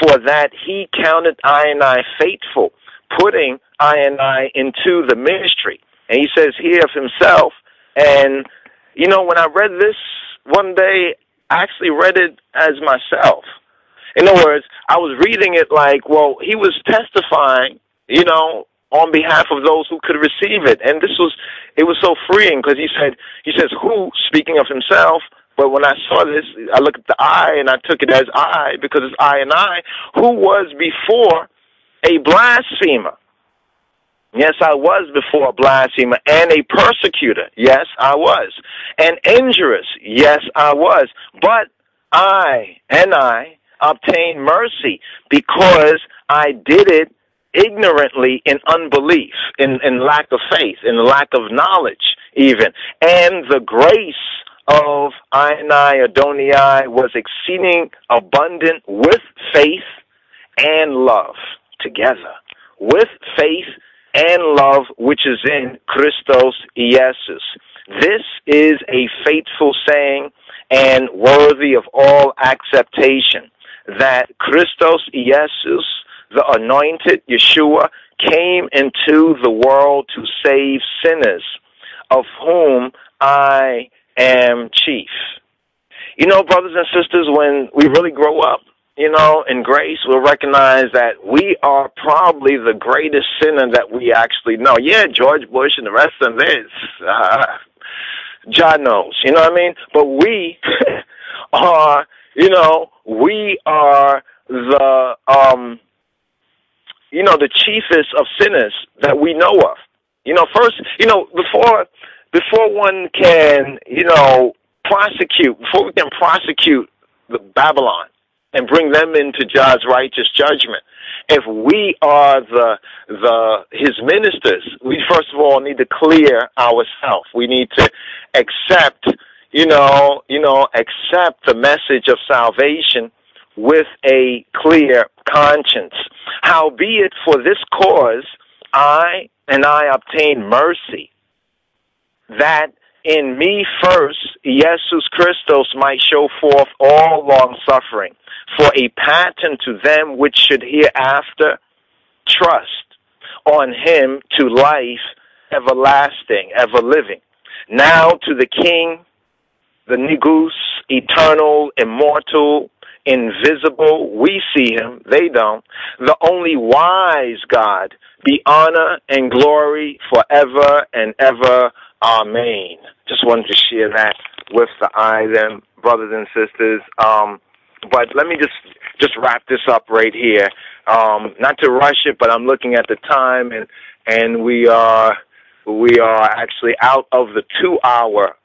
C: for that He counted I faithful, putting I into the ministry. And he says here of himself, and, you know, when I read this one day, I actually read it as myself. In other words, I was reading it like, well, he was testifying, you know, on behalf of those who could receive it. And it was so freeing because he says, who, speaking of himself, but when I saw this, I looked at the I and I took it as I, because it's I and I, who was before a blasphemer. Yes, I was before a blasphemer, and a persecutor. Yes, I was. And injurious. Yes, I was. But I obtained mercy because I did it ignorantly in unbelief, in lack of faith, in lack of knowledge even. And the grace of Adonai was exceeding abundant with faith and love together. With faith and love which is in Christos Jesus. This is a faithful saying and worthy of all acceptation, that Christos Jesus, the anointed Yeshua, came into the world to save sinners, of whom I am chief. You know, brothers and sisters, when we really grow up, you know, in grace, we'll recognize that we are probably the greatest sinner that we actually know. Yeah, George Bush and the rest of them is. John knows, you know what I mean? But we are, you know, we are the, you know, the chiefest of sinners that we know of. You know, first, you know, before one can, you know, before we can prosecute the Babylon and bring them into God's righteous judgment, if we are His ministers, we first of all need to clear ourselves. We need to accept, accept the message of salvation with a clear conscience. Howbeit, for this cause, I obtain mercy, that in me first, Jesus Christos might show forth all long-suffering, for a pattern to them which should hereafter trust on Him to life everlasting, ever living. Now to the King, the Negus, eternal, immortal, invisible, we see Him, they don't, the only wise God, be honor and glory forever and ever. Amen. Just wanted to share that with them, brothers and sisters. But let me just wrap this up right here. Not to rush it, but I'm looking at the time, and we are actually out of the 2 hour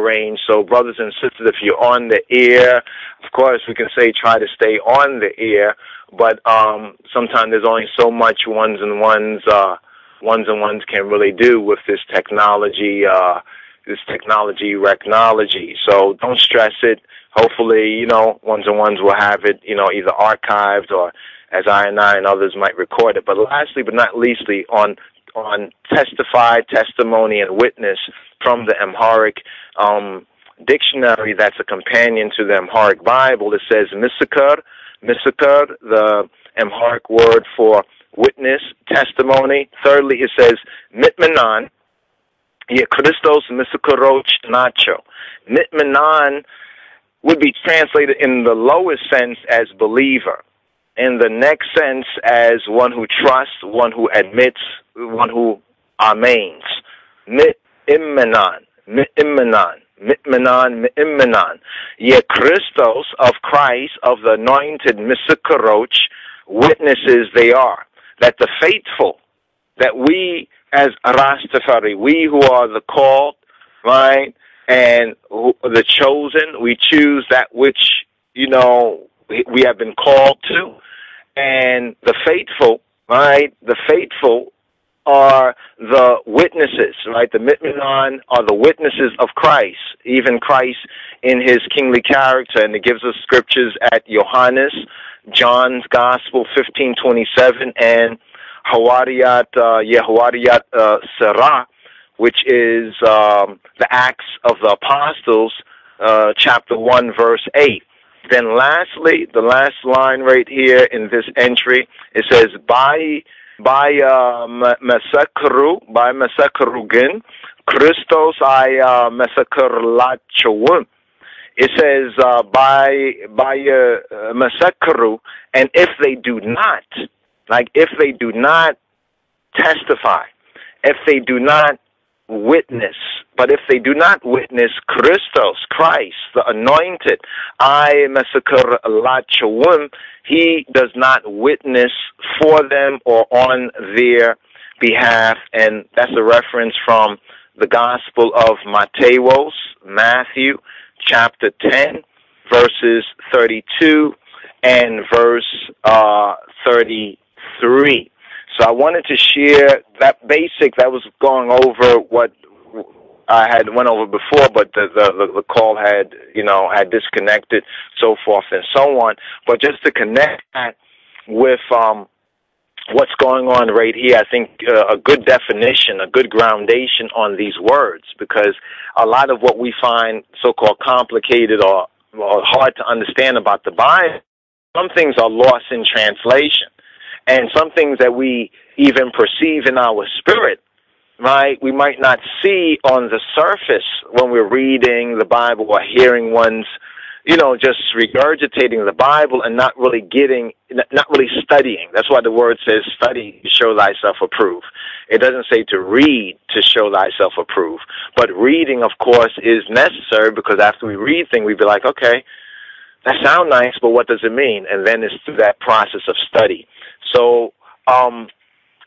C: range. So, brothers and sisters, if you're on the air, of course we can say try to stay on the air. But sometimes there's only so much ones and ones can really do with this technology. So don't stress it. Hopefully, ones and ones will have it, either archived or as I and others might record it. But lastly, but not leastly, on Testify, Testimony, and Witness from the Amharic dictionary that's a companion to the Amharic Bible, it says Misakar, the Amharic word for witness, testimony. Thirdly, it says Mitmanan, Christos Misakaroch Nacho. Mitmanan would be translated in the lowest sense as believer. in the next sense as one who trusts, one who admits, one who amains. Mi'immenan, mi'immenan, mi'immenan, mi'immenan. Ye Christos of Christ, of the anointed Misikaroch, witnesses they are, that the faithful, that we as RasTafari, we who are the called, right, and the chosen, we choose that which, you know, we have been called to. And the faithful, right, the faithful are the witnesses, right? The Mitmenon are the witnesses of Christ, even Christ in his kingly character. And it gives us scriptures at John's Gospel 15:27, and Hawariyat Sarah, which is the Acts of the Apostles, chapter 1, verse 8. Then lastly, the last line right here in this entry, it says, by Mesakarugin, Christos I Mesakarlachawun. It says, by Mesakaru, and if they do not, like if they do not testify, if they do not witness, but if they do not witness Christos, Christ, the anointed, I Mesakar Lachawum, he does not witness for them or on their behalf. And that's a reference from the Gospel of Matthew, chapter 10, verses 32 and verse 33. So I wanted to share that that was going over what I had went over before, but the call had, you know, had disconnected, so forth and so on. But just to connect that with what's going on right here, I think a good definition, a good groundation on these words, because a lot of what we find so-called complicated or hard to understand about the Bible, some things are lost in translation. And some things that we even perceive in our spirit, right, we might not see on the surface when we're reading the Bible or hearing one's, you know, just regurgitating the Bible and not really studying. That's why the word says study to show thyself approved. It doesn't say to read to show thyself approved. But reading, of course, is necessary, because after we read things, we'd be like, okay, that sounds nice, but what does it mean? And then it's through that process of study. So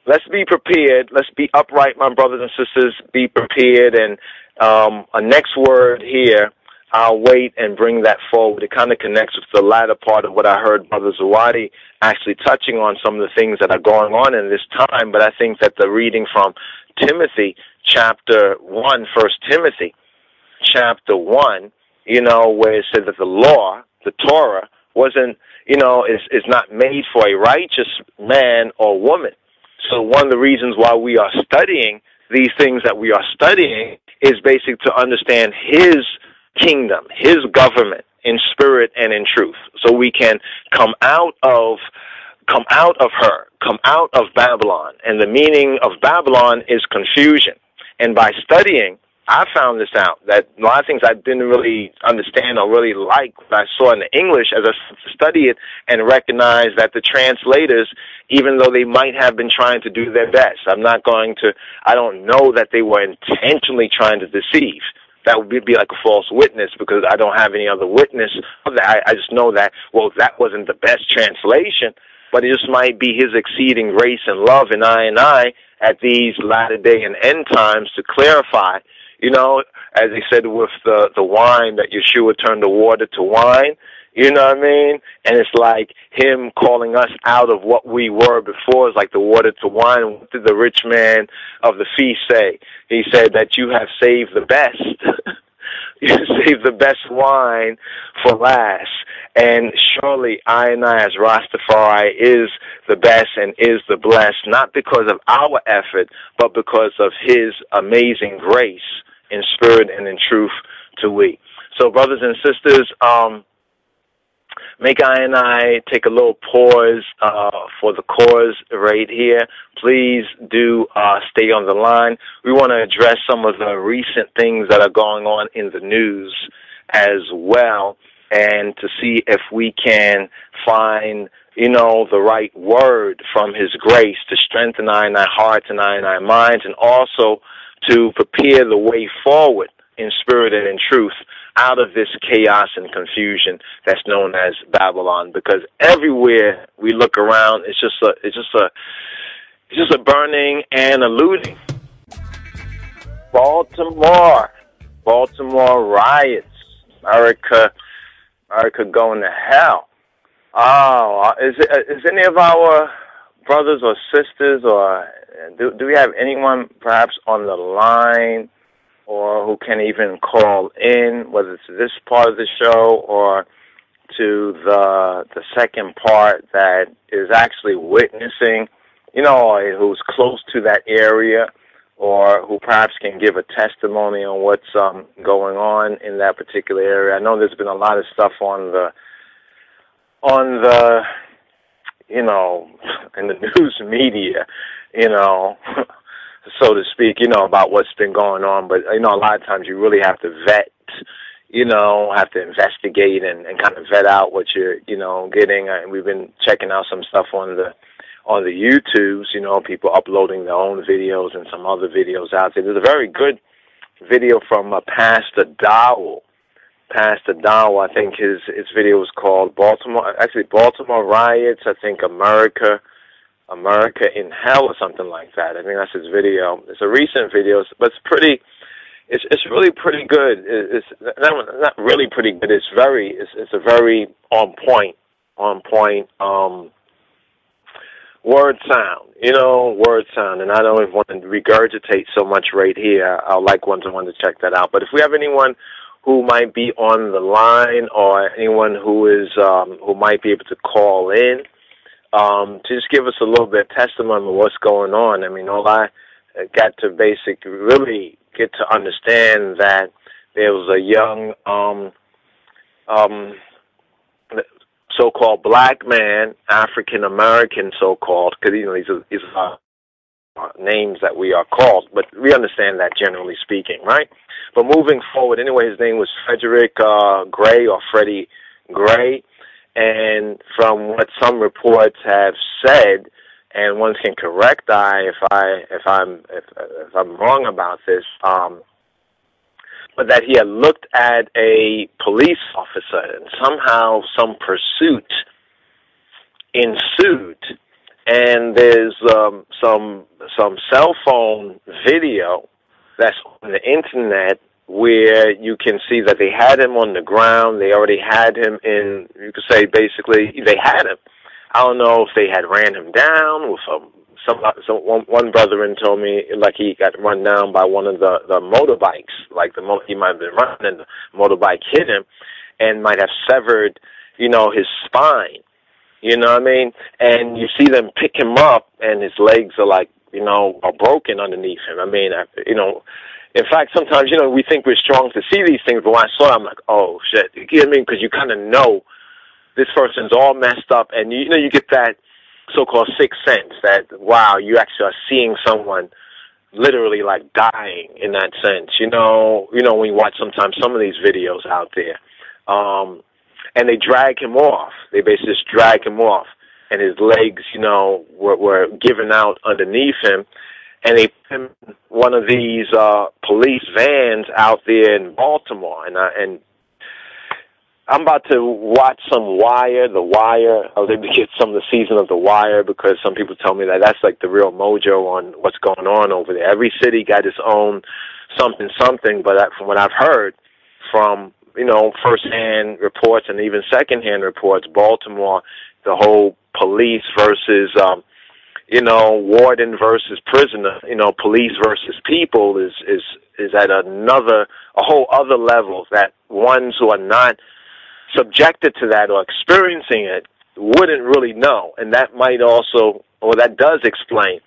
C: let's be prepared. Let's be upright, my brothers and sisters. Be prepared. And a next word here, I'll wait and bring that forward. It kind of connects with the latter part of what I heard Brother Zawadi actually touching on, some of the things that are going on in this time. But I think that the reading from Timothy, chapter 1, 1 Timothy, chapter 1, you know, where it said that the law, the Torah, wasn't, you know, is not made for a righteous man or woman. So one of the reasons why we are studying these things that we are studying is basically to understand his kingdom, his government in spirit and in truth. So we can come out of Babylon. And the meaning of Babylon is confusion. And by studying, I found this out, that a lot of things I didn't really understand or really like what I saw in the English, as I study it and recognize that the translators, even though they might have been trying to do their best, I don't know that they were intentionally trying to deceive. That would be like a false witness, because I don't have any other witness of that. I just know that, well, that wasn't the best translation, but it just might be his exceeding grace and love in I at these latter day and end times to clarify. You know, as he said with the wine, that Yeshua turned the water to wine, you know what I mean? And it's like him calling us out of what we were before. It's like the water to wine. What did the rich man of the feast say? He said that you have saved the best. You saved the best wine for last. And surely I as RasTafari is the best and is the blessed, not because of our effort, but because of his amazing grace in spirit and in truth to we. So brothers and sisters, make I take a little pause for the cause right here. Please do stay on the line. We want to address some of the recent things that are going on in the news as well, and to see if we can find the right word from His grace to strengthen our hearts and our minds, and also to prepare the way forward in spirit and in truth out of this chaos and confusion that's known as Babylon. Because everywhere we look around, it's just a burning and a looting. Baltimore riots. America going to hell. Oh, is any of our brothers or sisters, or do we have anyone perhaps on the line, or who can even call in, whether it's this part of the show or to the second part that is actually witnessing, who's close to that area, or who perhaps can give a testimony on what's going on in that particular area? I know there's been a lot of stuff on the in the news media, so to speak, about what's been going on. But, a lot of times you really have to vet, have to investigate and kind of vet out what you're, getting. And we've been checking out some stuff on the YouTubes, people uploading their own videos and some other videos out there. There's a very good video from Pastor Dowell. I think his video was called Baltimore Riots, I think America in Hell or something like that. I think that's his video. It's a recent video, but it's really pretty good. It's not really pretty good. It's a very on point word sound, and I don't even want to regurgitate so much right here. I like one-to-one to check that out. But if we have anyone who might be on the line, or anyone who might be able to call in, to just give us a little bit of testimony of what's going on. I mean, all I got to basically really get to understand that there was a young so-called black man, African-American so-called, because these are names that we are called, but we understand that generally speaking, right? But moving forward, anyway, his name was Frederick Gray, or Freddie Gray, and from what some reports have said, and one can correct if I'm wrong about this, but that he had looked at a police officer, and somehow some pursuit ensued. And there's some cell phone video that's on the internet where you can see that they had him on the ground. They already had him in, you could say basically they had him. I don't know if they had ran him down with one brethren told me like he got run down by one of the motorbikes, like he might have been running and the motorbike hit him and might have severed, his spine. You know what I mean? And you see them pick him up, and his legs are like, are broken underneath him. I mean, in fact, sometimes, we think we're strong to see these things, but when I saw it, I'm like, oh, shit. You know what I mean? Because you kind of know this person's all messed up, and, you get that so-called sixth sense that, wow, you actually are seeing someone literally, like, dying in that sense. When you watch sometimes some of these videos out there. And they drag him off. They basically just drag him off. And his legs, were given out underneath him. And they put him in one of these police vans out there in Baltimore. And I'm about to watch some The Wire. I was able to get some of the season of The Wire because some people tell me that that's like the real mojo on what's going on over there. Every city got its own something, but from what I've heard from first-hand reports and even second-hand reports, Baltimore, the whole police versus, warden versus prisoner, police versus people is at a whole other level that ones who are not subjected to that or experiencing it wouldn't really know. And that might also, or that does explain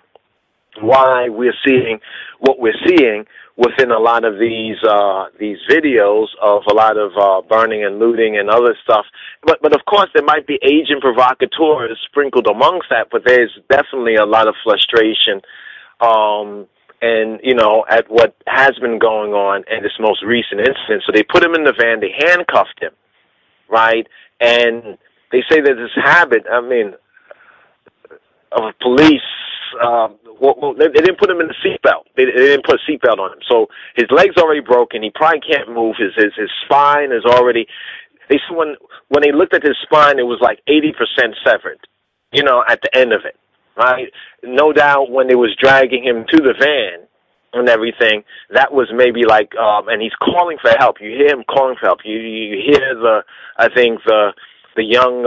C: why we're seeing what we're seeing within a lot of these videos of a lot of burning and looting and other stuff. But of course there might be agent provocateurs sprinkled amongst that, but there's definitely a lot of frustration and at what has been going on in this most recent incident. So they put him in the van, they handcuffed him, right? And
O: they say there's this habit, I mean, of police. Well, they didn't put him in the seatbelt. They didn't put a seatbelt on him. So his leg's already broken. He probably can't move. His spine is already. They said when they looked at his spine, it was like 80% severed. You know, at the end of it, right? No doubt when they was dragging him to the van and everything, that was maybe like, and he's calling for help. You hear him calling for help. You hear the young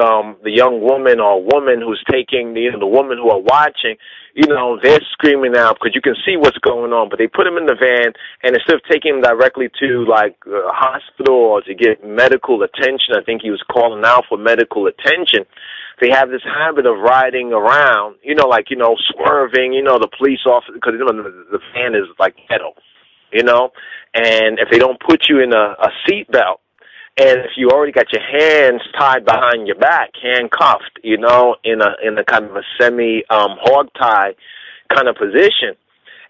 O: woman or woman who's taking the woman who are watching, you know, they're screaming out because you can see what's going on. But they put him in the van, and instead of taking him directly to like a hospital or to get medical attention, I think he was calling out for medical attention. They have this habit of riding around, you know, like, you know, swerving, you know, the police officer, because, you know, the van is like metal, you know, and if they don't put you in a seatbelt, and if you already got your hands tied behind your back, handcuffed, you know, in a kind of a hog tie kind of position,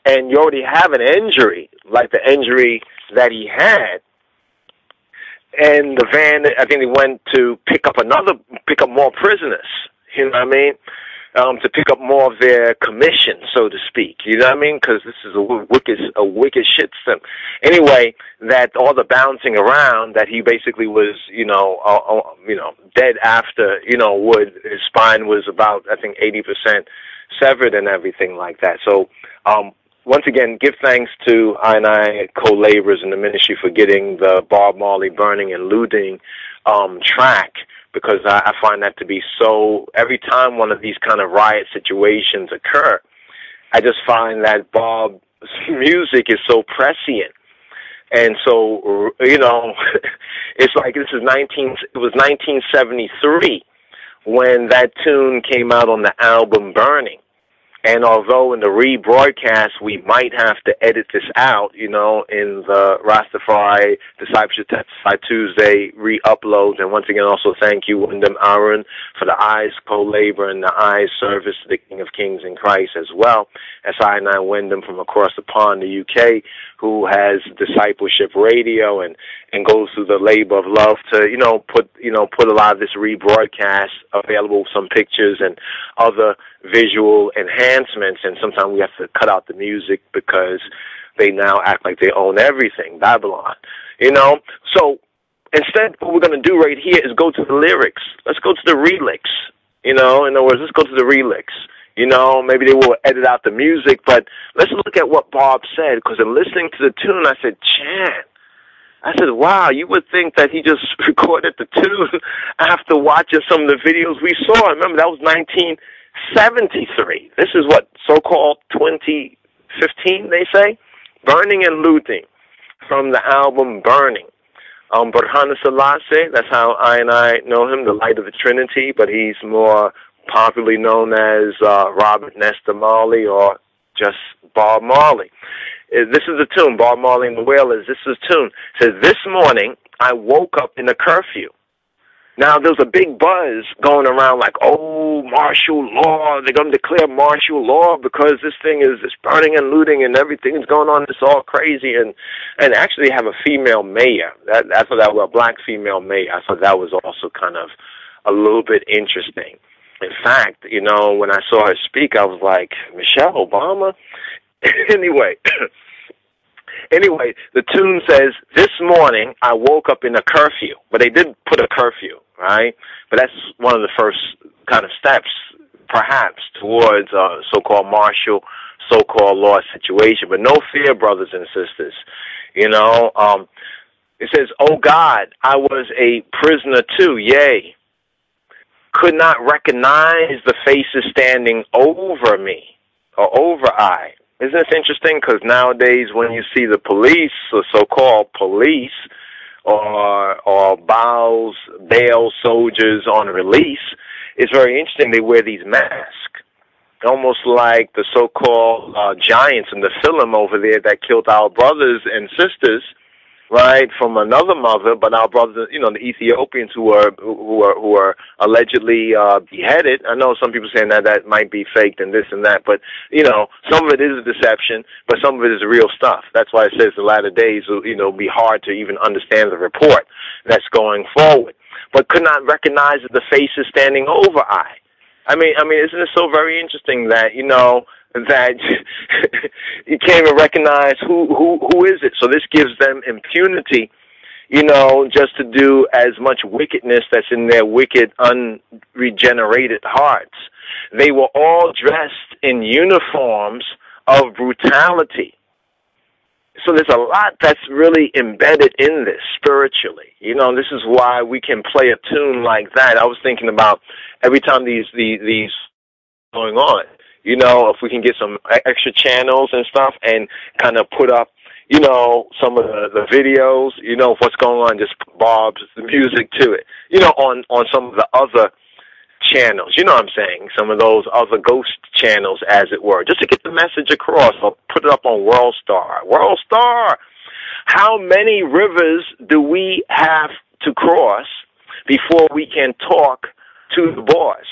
O: and you already have an injury, like the injury that he had, and the van, I think they went to pick up more prisoners, you know what I mean? To pick up more of their commission, so to speak, you know what I mean? Because this is a wicked shit system. Anyway, that all the bouncing around, that he basically was, you know, dead after, you know, his spine was about, I think, 80% severed and everything like that. So, once again, give thanks to I co-laborers in the ministry for getting the Bob Marley burning and looting track, because I find that to be so, every time one of these kind of riot situations occur, I just find that Bob's music is so prescient. And so, you know, it's like it was 1973 when that tune came out on the album Burning. And although in the rebroadcast we might have to edit this out, you know, in the RasTafari Discipleship Testify Tuesday re-uploads, and once again also thank you, Wyndham Aaron, for the Eyes co-labor and the Eyes service to the King of Kings in Christ as well, as I Wyndham from across the pond, the UK, who has Discipleship Radio and goes through the labor of love to, put a lot of this rebroadcast available, some pictures and other visual enhancements, and sometimes we have to cut out the music because they now act like they own everything, Babylon, you know? So instead, what we're going to do right here is go to the lyrics. Let's go to the relics, you know? In other words, let's go to the relics. You know, maybe they will edit out the music, but let's look at what Bob said, because in listening to the tune, I said, Chan. I said, wow, you would think that he just recorded the tune after watching some of the videos we saw. Remember, that was 1973. This is what, so-called 2015, they say? Burning and Looting, from the album Burning. Burhanu Selassie, that's how I know him, the Light of the Trinity, but he's more popularly known as Robert Nesta Marley, or just Bob Marley. This is the tune, Bob Marley and the Wailers. This is the tune. It says, this morning I woke up in a curfew. Now, there's a big buzz going around like, oh, martial law. They're going to declare martial law because this thing is burning and looting and everything is going on. It's all crazy. And actually have a female mayor. I thought that was a black female mayor. I thought that was also kind of a little bit interesting. In fact, you know, when I saw her speak, I was like, Michelle Obama? Anyway, the tune says, this morning I woke up in a curfew. But they did put a curfew, right? But that's one of the first kind of steps, perhaps, towards a so-called martial, so-called law situation. But no fear, brothers and sisters. You know, it says, oh God, I was a prisoner too, yea. Could not recognize the faces standing over me, or over I. Isn't this interesting? Because nowadays when you see the police, the so-called police, or bail soldiers on release, it's very interesting. They wear these masks, almost like the so-called giants in the film over there that killed our brothers and sisters, right, from another mother, but our brothers, you know, the Ethiopians who are allegedly beheaded. I know some people saying that might be faked and this and that, but, you know, some of it is a deception, but some of it is real stuff. That's why it says the latter days will, you know, be hard to even understand the report that's going forward. but could not recognize the faces standing over I. I mean, isn't it so very interesting that, you know, that you can't even recognize who is it? So this gives them impunity, you know, just to do as much wickedness that's in their wicked, unregenerated hearts. They were all dressed in uniforms of brutality. So there's a lot that's really embedded in this spiritually. You know, this is why we can play a tune like that. I was thinking about every time these going on, you know, if we can get some extra channels and stuff and kind of put up, you know, some of the videos, you know, what's going on, just bobs the music to it, you know, on some of the other channels, you know what I'm saying, some of those other ghost channels, as it were, just to get the message across. I'll put it up on World Star. World Star, how many rivers do we have to cross before we can talk to the boss?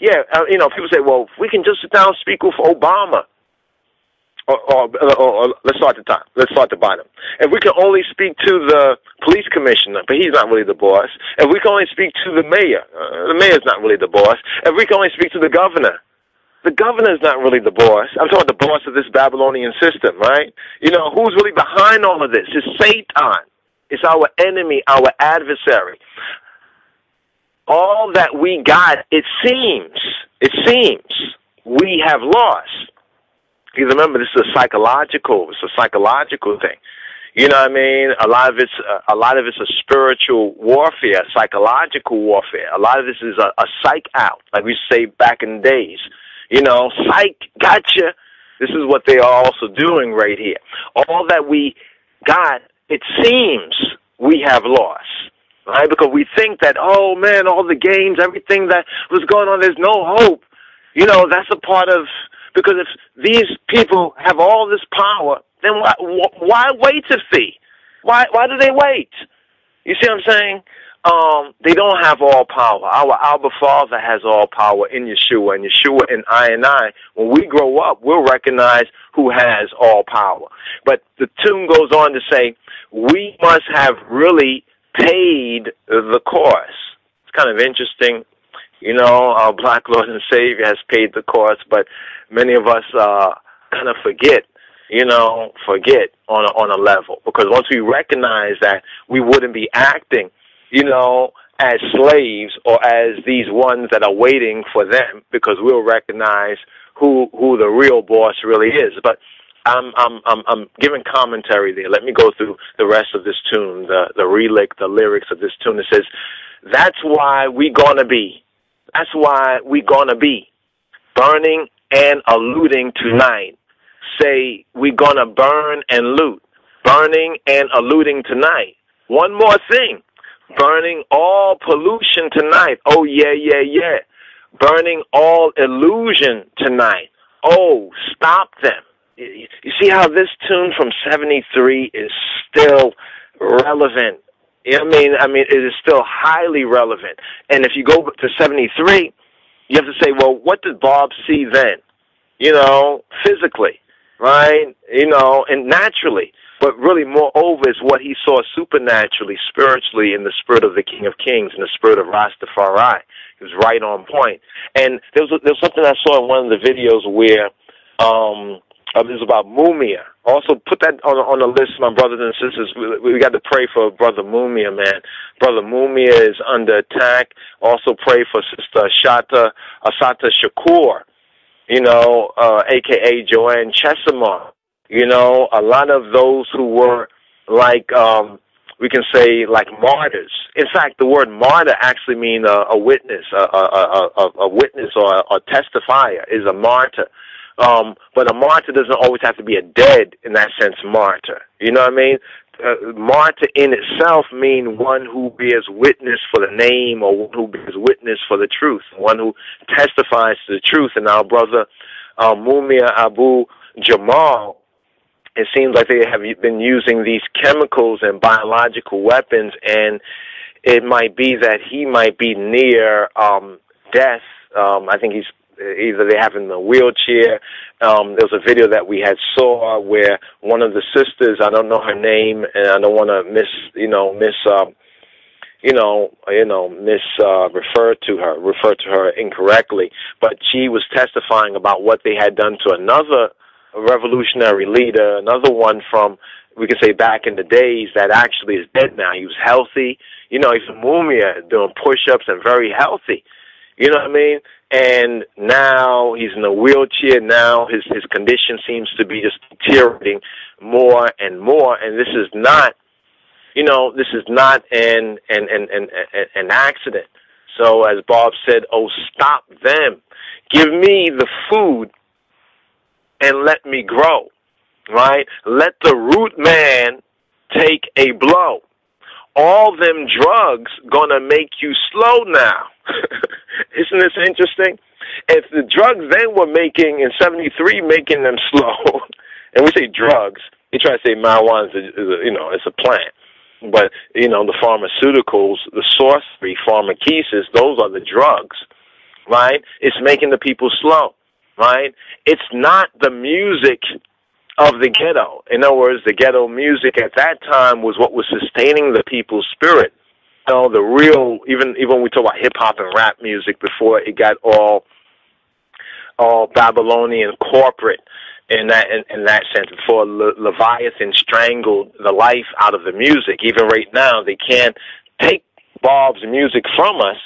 O: Yeah, you know, people say, well, if we can just sit down and speak with Obama. Or let's start at the top. Let's start at the bottom. If we can only speak to the police commissioner, but he's not really the boss. If we can only speak to the mayor's not really the boss. If we can only speak to the governor's not really the boss. I'm talking about the boss of this Babylonian system, right? You know, who's really behind all of this? It's Satan. It's our enemy, our adversary. All that we got, it seems, we have lost. You remember, this is a psychological thing. You know what I mean? A lot of it's a spiritual warfare, psychological warfare. A lot of this is a psych out, like we say back in the days. You know, psych, gotcha. This is what they are also doing right here. All that we got, it seems we have lost, right? Because we think that, oh man, all the games, everything that was going on, there's no hope. You know, that's a part of. Because if these people have all this power, then why wait to see? Why do they wait? You see what I'm saying? They don't have all power. Our Abba Father has all power in Yeshua, and Yeshua and I. When we grow up, we'll recognize who has all power. But the tune goes on to say, we must have really paid the cost. It's kind of interesting. You know, our Black Lord and Savior has paid the cost, but many of us kind of forget on a level. Because once we recognize that, we wouldn't be acting, you know, as slaves or as these ones that are waiting for them, because we'll recognize who the real boss really is. But I'm giving commentary there. Let me go through the rest of this tune, the lyrics of this tune. It says, that's why we gonna be burning and alluding tonight. Say, we gonna burn and loot. Burning and alluding tonight. One more thing. Burning all pollution tonight. Oh, yeah. Burning all illusion tonight. Oh, stop them. You see how this tune from 73 is still relevant. I mean, it is still highly relevant. And if you go to 73, you have to say, well, what did Bob see then? You know, physically, right? You know, and naturally. But really, moreover, is what he saw supernaturally, spiritually, in the spirit of the King of Kings, in the spirit of RasTafari. He was right on point. And there was something I saw in one of the videos where it was about Mumia. Also, put that on the list, my brothers and sisters. We got to pray for Brother Mumia, man. Brother Mumia is under attack. Also pray for Sister Asata Shakur, you know, a.k.a. Joanne Chesimard. You know, a lot of those who were like, we can say like martyrs. In fact, the word martyr actually means a witness, a witness or a testifier is a martyr. But a martyr doesn't always have to be a dead, in that sense, martyr. You know what I mean? Martyr in itself means one who bears witness for the name, or one who bears witness for the truth, one who testifies to the truth. And our brother Mumia Abu Jamal, it seems like they have been using these chemicals and biological weapons, and it might be that he might be near death. I think he's either they have him in a wheelchair. There was a video that we had saw where one of the sisters, I don't know her name, and I don't want to referred to her incorrectly, but she was testifying about what they had done to another revolutionary leader, another one from, we could say, back in the days that actually is dead now. He was healthy. He's a mumia, doing push-ups and very healthy. You know what I mean? And now he's in a wheelchair. Now his condition seems to be just deteriorating more and more. And this is not, an accident. So as Bob said, oh, stop them. Give me the food and let me grow, right? Let the root man take a blow. All them drugs gonna make you slow now. Isn't this interesting? If the drugs they were making in 73 making them slow, and we say drugs, they try to say marijuana it's a plant. But, the pharmaceuticals, the sorcery, pharmakesis, those are the drugs, right? It's making the people slow, right? It's not the music of the ghetto. In other words, the ghetto music at that time was what was sustaining the people's spirit. The real, even when we talk about hip-hop and rap music before it got all Babylonian corporate, in that sense, before Leviathan strangled the life out of the music. Even right now, they can't take Bob's music from us,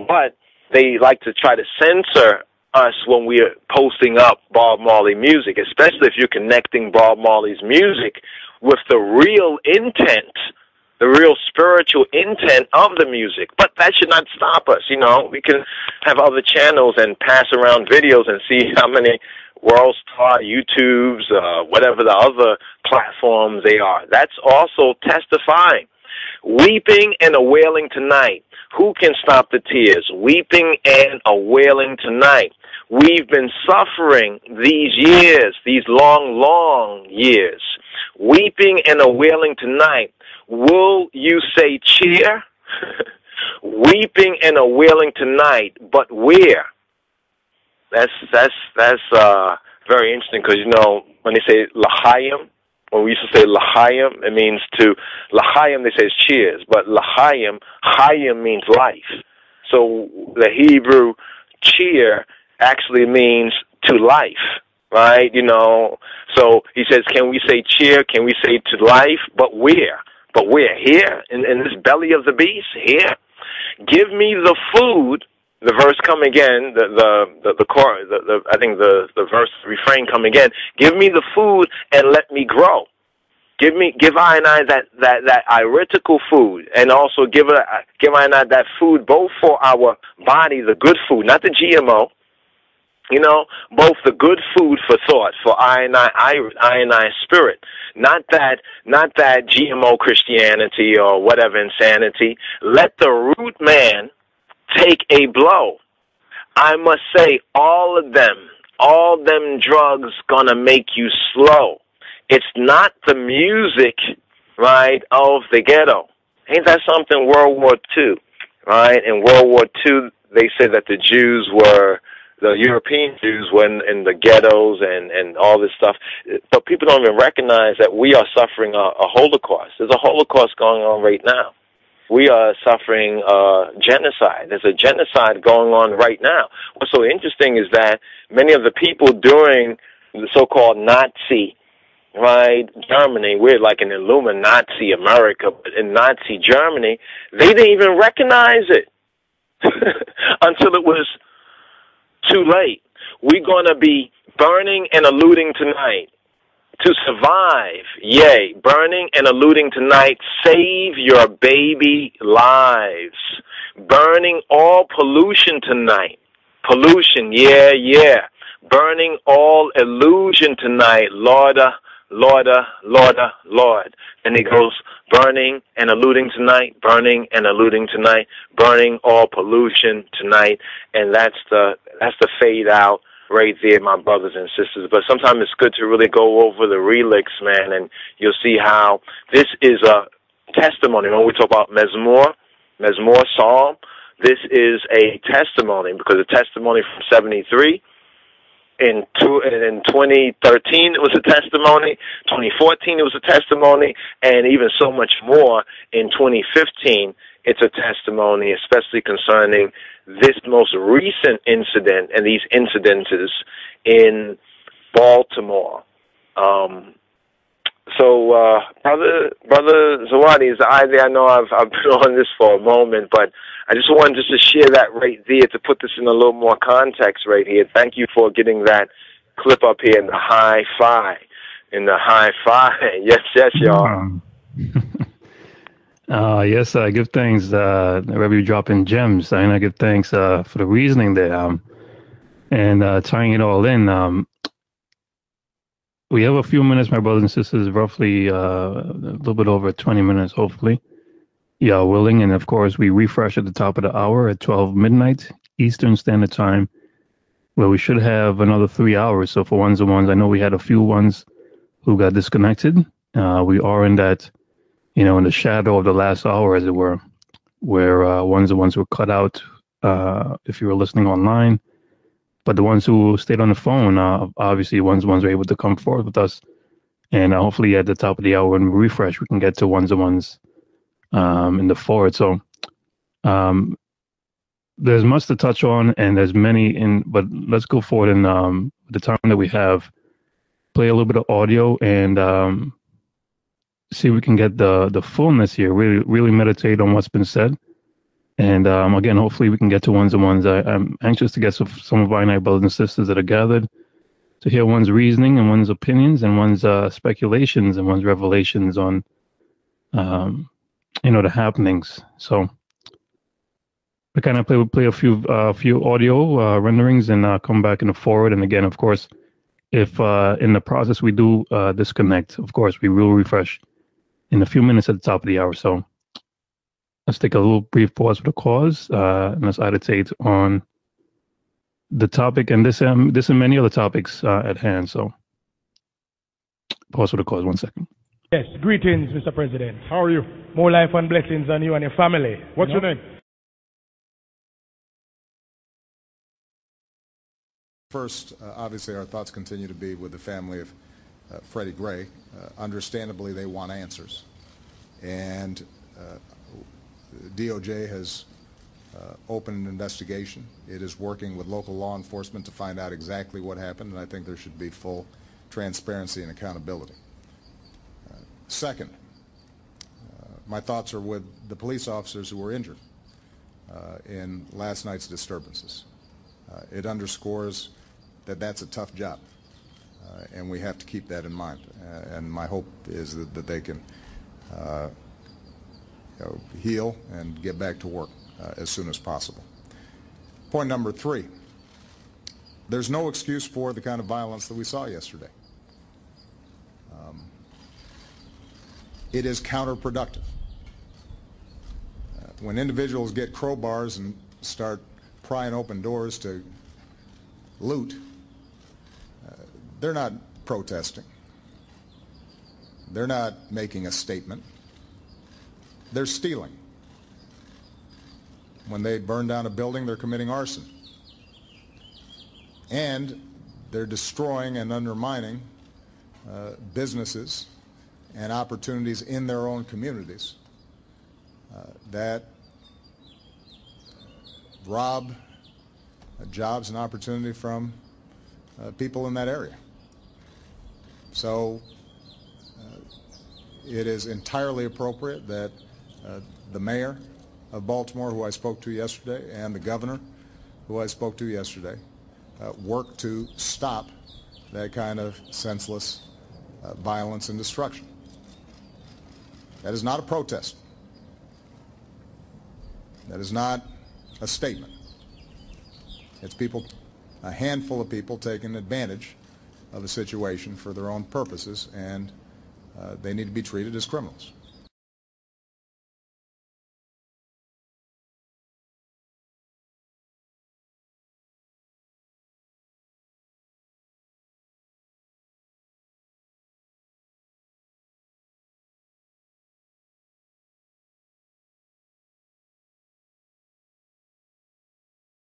O: but they like to try to censor us when we are posting up Bob Marley music, especially if you're connecting Bob Marley's music with the real intent, the real spiritual intent of the music. But that should not stop us. We can have other channels and pass around videos and see how many World Star, YouTubes, whatever the other platforms they are. That's also testifying. Weeping and a wailing tonight. Who can stop the tears? Weeping and a wailing tonight. We've been suffering these years, these long, long years. Weeping and a wailing tonight. Will you say cheer? Weeping and a wailing tonight, but where? That's very interesting because, when they say L'chaim, when we used to say L'chaim, it means L'chaim, they say it's cheers, but L'chaim, Chaim means life. So the Hebrew cheer actually means to life, right? So he says, can we say cheer? Can we say to life? But where? But where? Here? In this belly of the beast? Here? Give me the food. The verse come again, I think the verse refrain come again. Give me the food and let me grow. Give I and I that iritical food, and also give I and I that food both for our body, the good food, not the GMO. Both the good food for thought, for I and I spirit, not that GMO Christianity or whatever insanity. Let the root man take a blow. I must say, all them drugs gonna make you slow. It's not the music, right, of the ghetto. Ain't that something? World War II, right? In World War II, they said that the European Jews were in the ghettos and all this stuff. But people don't even recognize that we are suffering a Holocaust. There's a Holocaust going on right now. We are suffering genocide. There's a genocide going on right now. What's so interesting is that many of the people during the so-called Nazi, right, Germany, we're like an Illuminati America, but in Nazi Germany, they didn't even recognize it until it was too late. We're going to be burning and looting tonight. To survive, yea, burning and looting tonight, save your baby lives. Burning all pollution tonight. Pollution, yeah. Burning all illusion tonight, Lorda, Lord. And it goes, burning and looting tonight, burning and looting tonight, burning all pollution tonight, and that's the fade out right there, my brothers and sisters. But sometimes it's good to really go over the relics, man, and you'll see how this is a testimony. When we talk about Mezmor, Psalm, this is a testimony, because a testimony from 73, in 2013 it was a testimony, 2014 it was a testimony, and even so much more in 2015 it's a testimony, especially concerning this most recent incident and these incidences in Baltimore. So, Brother Zawadi, I know I've been on this for a moment, but I just wanted just to share that right there to put this in a little more context right here. Thank you for getting that clip up here in the hi-fi. Yes, y'all.
H: Yes, I give thanks, wherever you drop in gems. I give thanks for the reasoning there, and tying it all in. We have a few minutes, my brothers and sisters, roughly a little bit over 20 minutes, hopefully. Yeah, willing. And of course, we refresh at the top of the hour at 12 midnight Eastern Standard Time, where we should have another 3 hours. So for ones and ones, I know we had a few ones who got disconnected. We are in that, in the shadow of the last hour, as it were, where ones and ones were cut out if you were listening online. But the ones who stayed on the phone, obviously, ones and ones are able to come forward with us. And hopefully at the top of the hour, when we refresh, we can get to ones and ones in the forward. So there's much to touch on, and there's many but let's go forward and the time that we have, play a little bit of audio and see if we can get the fullness here, really meditate on what's been said. And again, hopefully we can get to ones and ones. I'm anxious to get some of our brothers and sisters that are gathered to hear one's reasoning and one's opinions and one's speculations and one's revelations on the happenings. So we kind of play a few audio renderings and come back in the forward. And again, of course, if in the process we do disconnect, of course, we will refresh in a few minutes at the top of the hour. So let's take a little brief pause for the cause and let's meditate on the topic and this and many other topics at hand. So pause for the cause, 1 second.
M: Yes, greetings, Mr. President. How are you? More life and blessings on you and your family. What's your name?
L: First, obviously our thoughts continue to be with the family of Freddie Gray. Understandably, they want answers. And DOJ has opened an investigation. It is working with local law enforcement to find out exactly what happened, and I think there should be full transparency and accountability. Second, my thoughts are with the police officers who were injured in last night's disturbances. It underscores that that's a tough job, and we have to keep that in mind. And my hope is that they can heal and get back to work as soon as possible. Point number 3, there's no excuse for the kind of violence that we saw yesterday. It is counterproductive. When individuals get crowbars and start prying open doors to loot, they're not protesting. They're not making a statement. They're stealing. When they burn down a building, they're committing arson. And they're destroying and undermining businesses and opportunities in their own communities that rob jobs and opportunity from people in that area. So it is entirely appropriate that the mayor of Baltimore, who I spoke to yesterday, and the governor, who I spoke to yesterday, work to stop that kind of senseless violence and destruction. That is not a protest. That is not a statement. It's people, a handful of people taking advantage of a situation for their own purposes, and they need to be treated as criminals.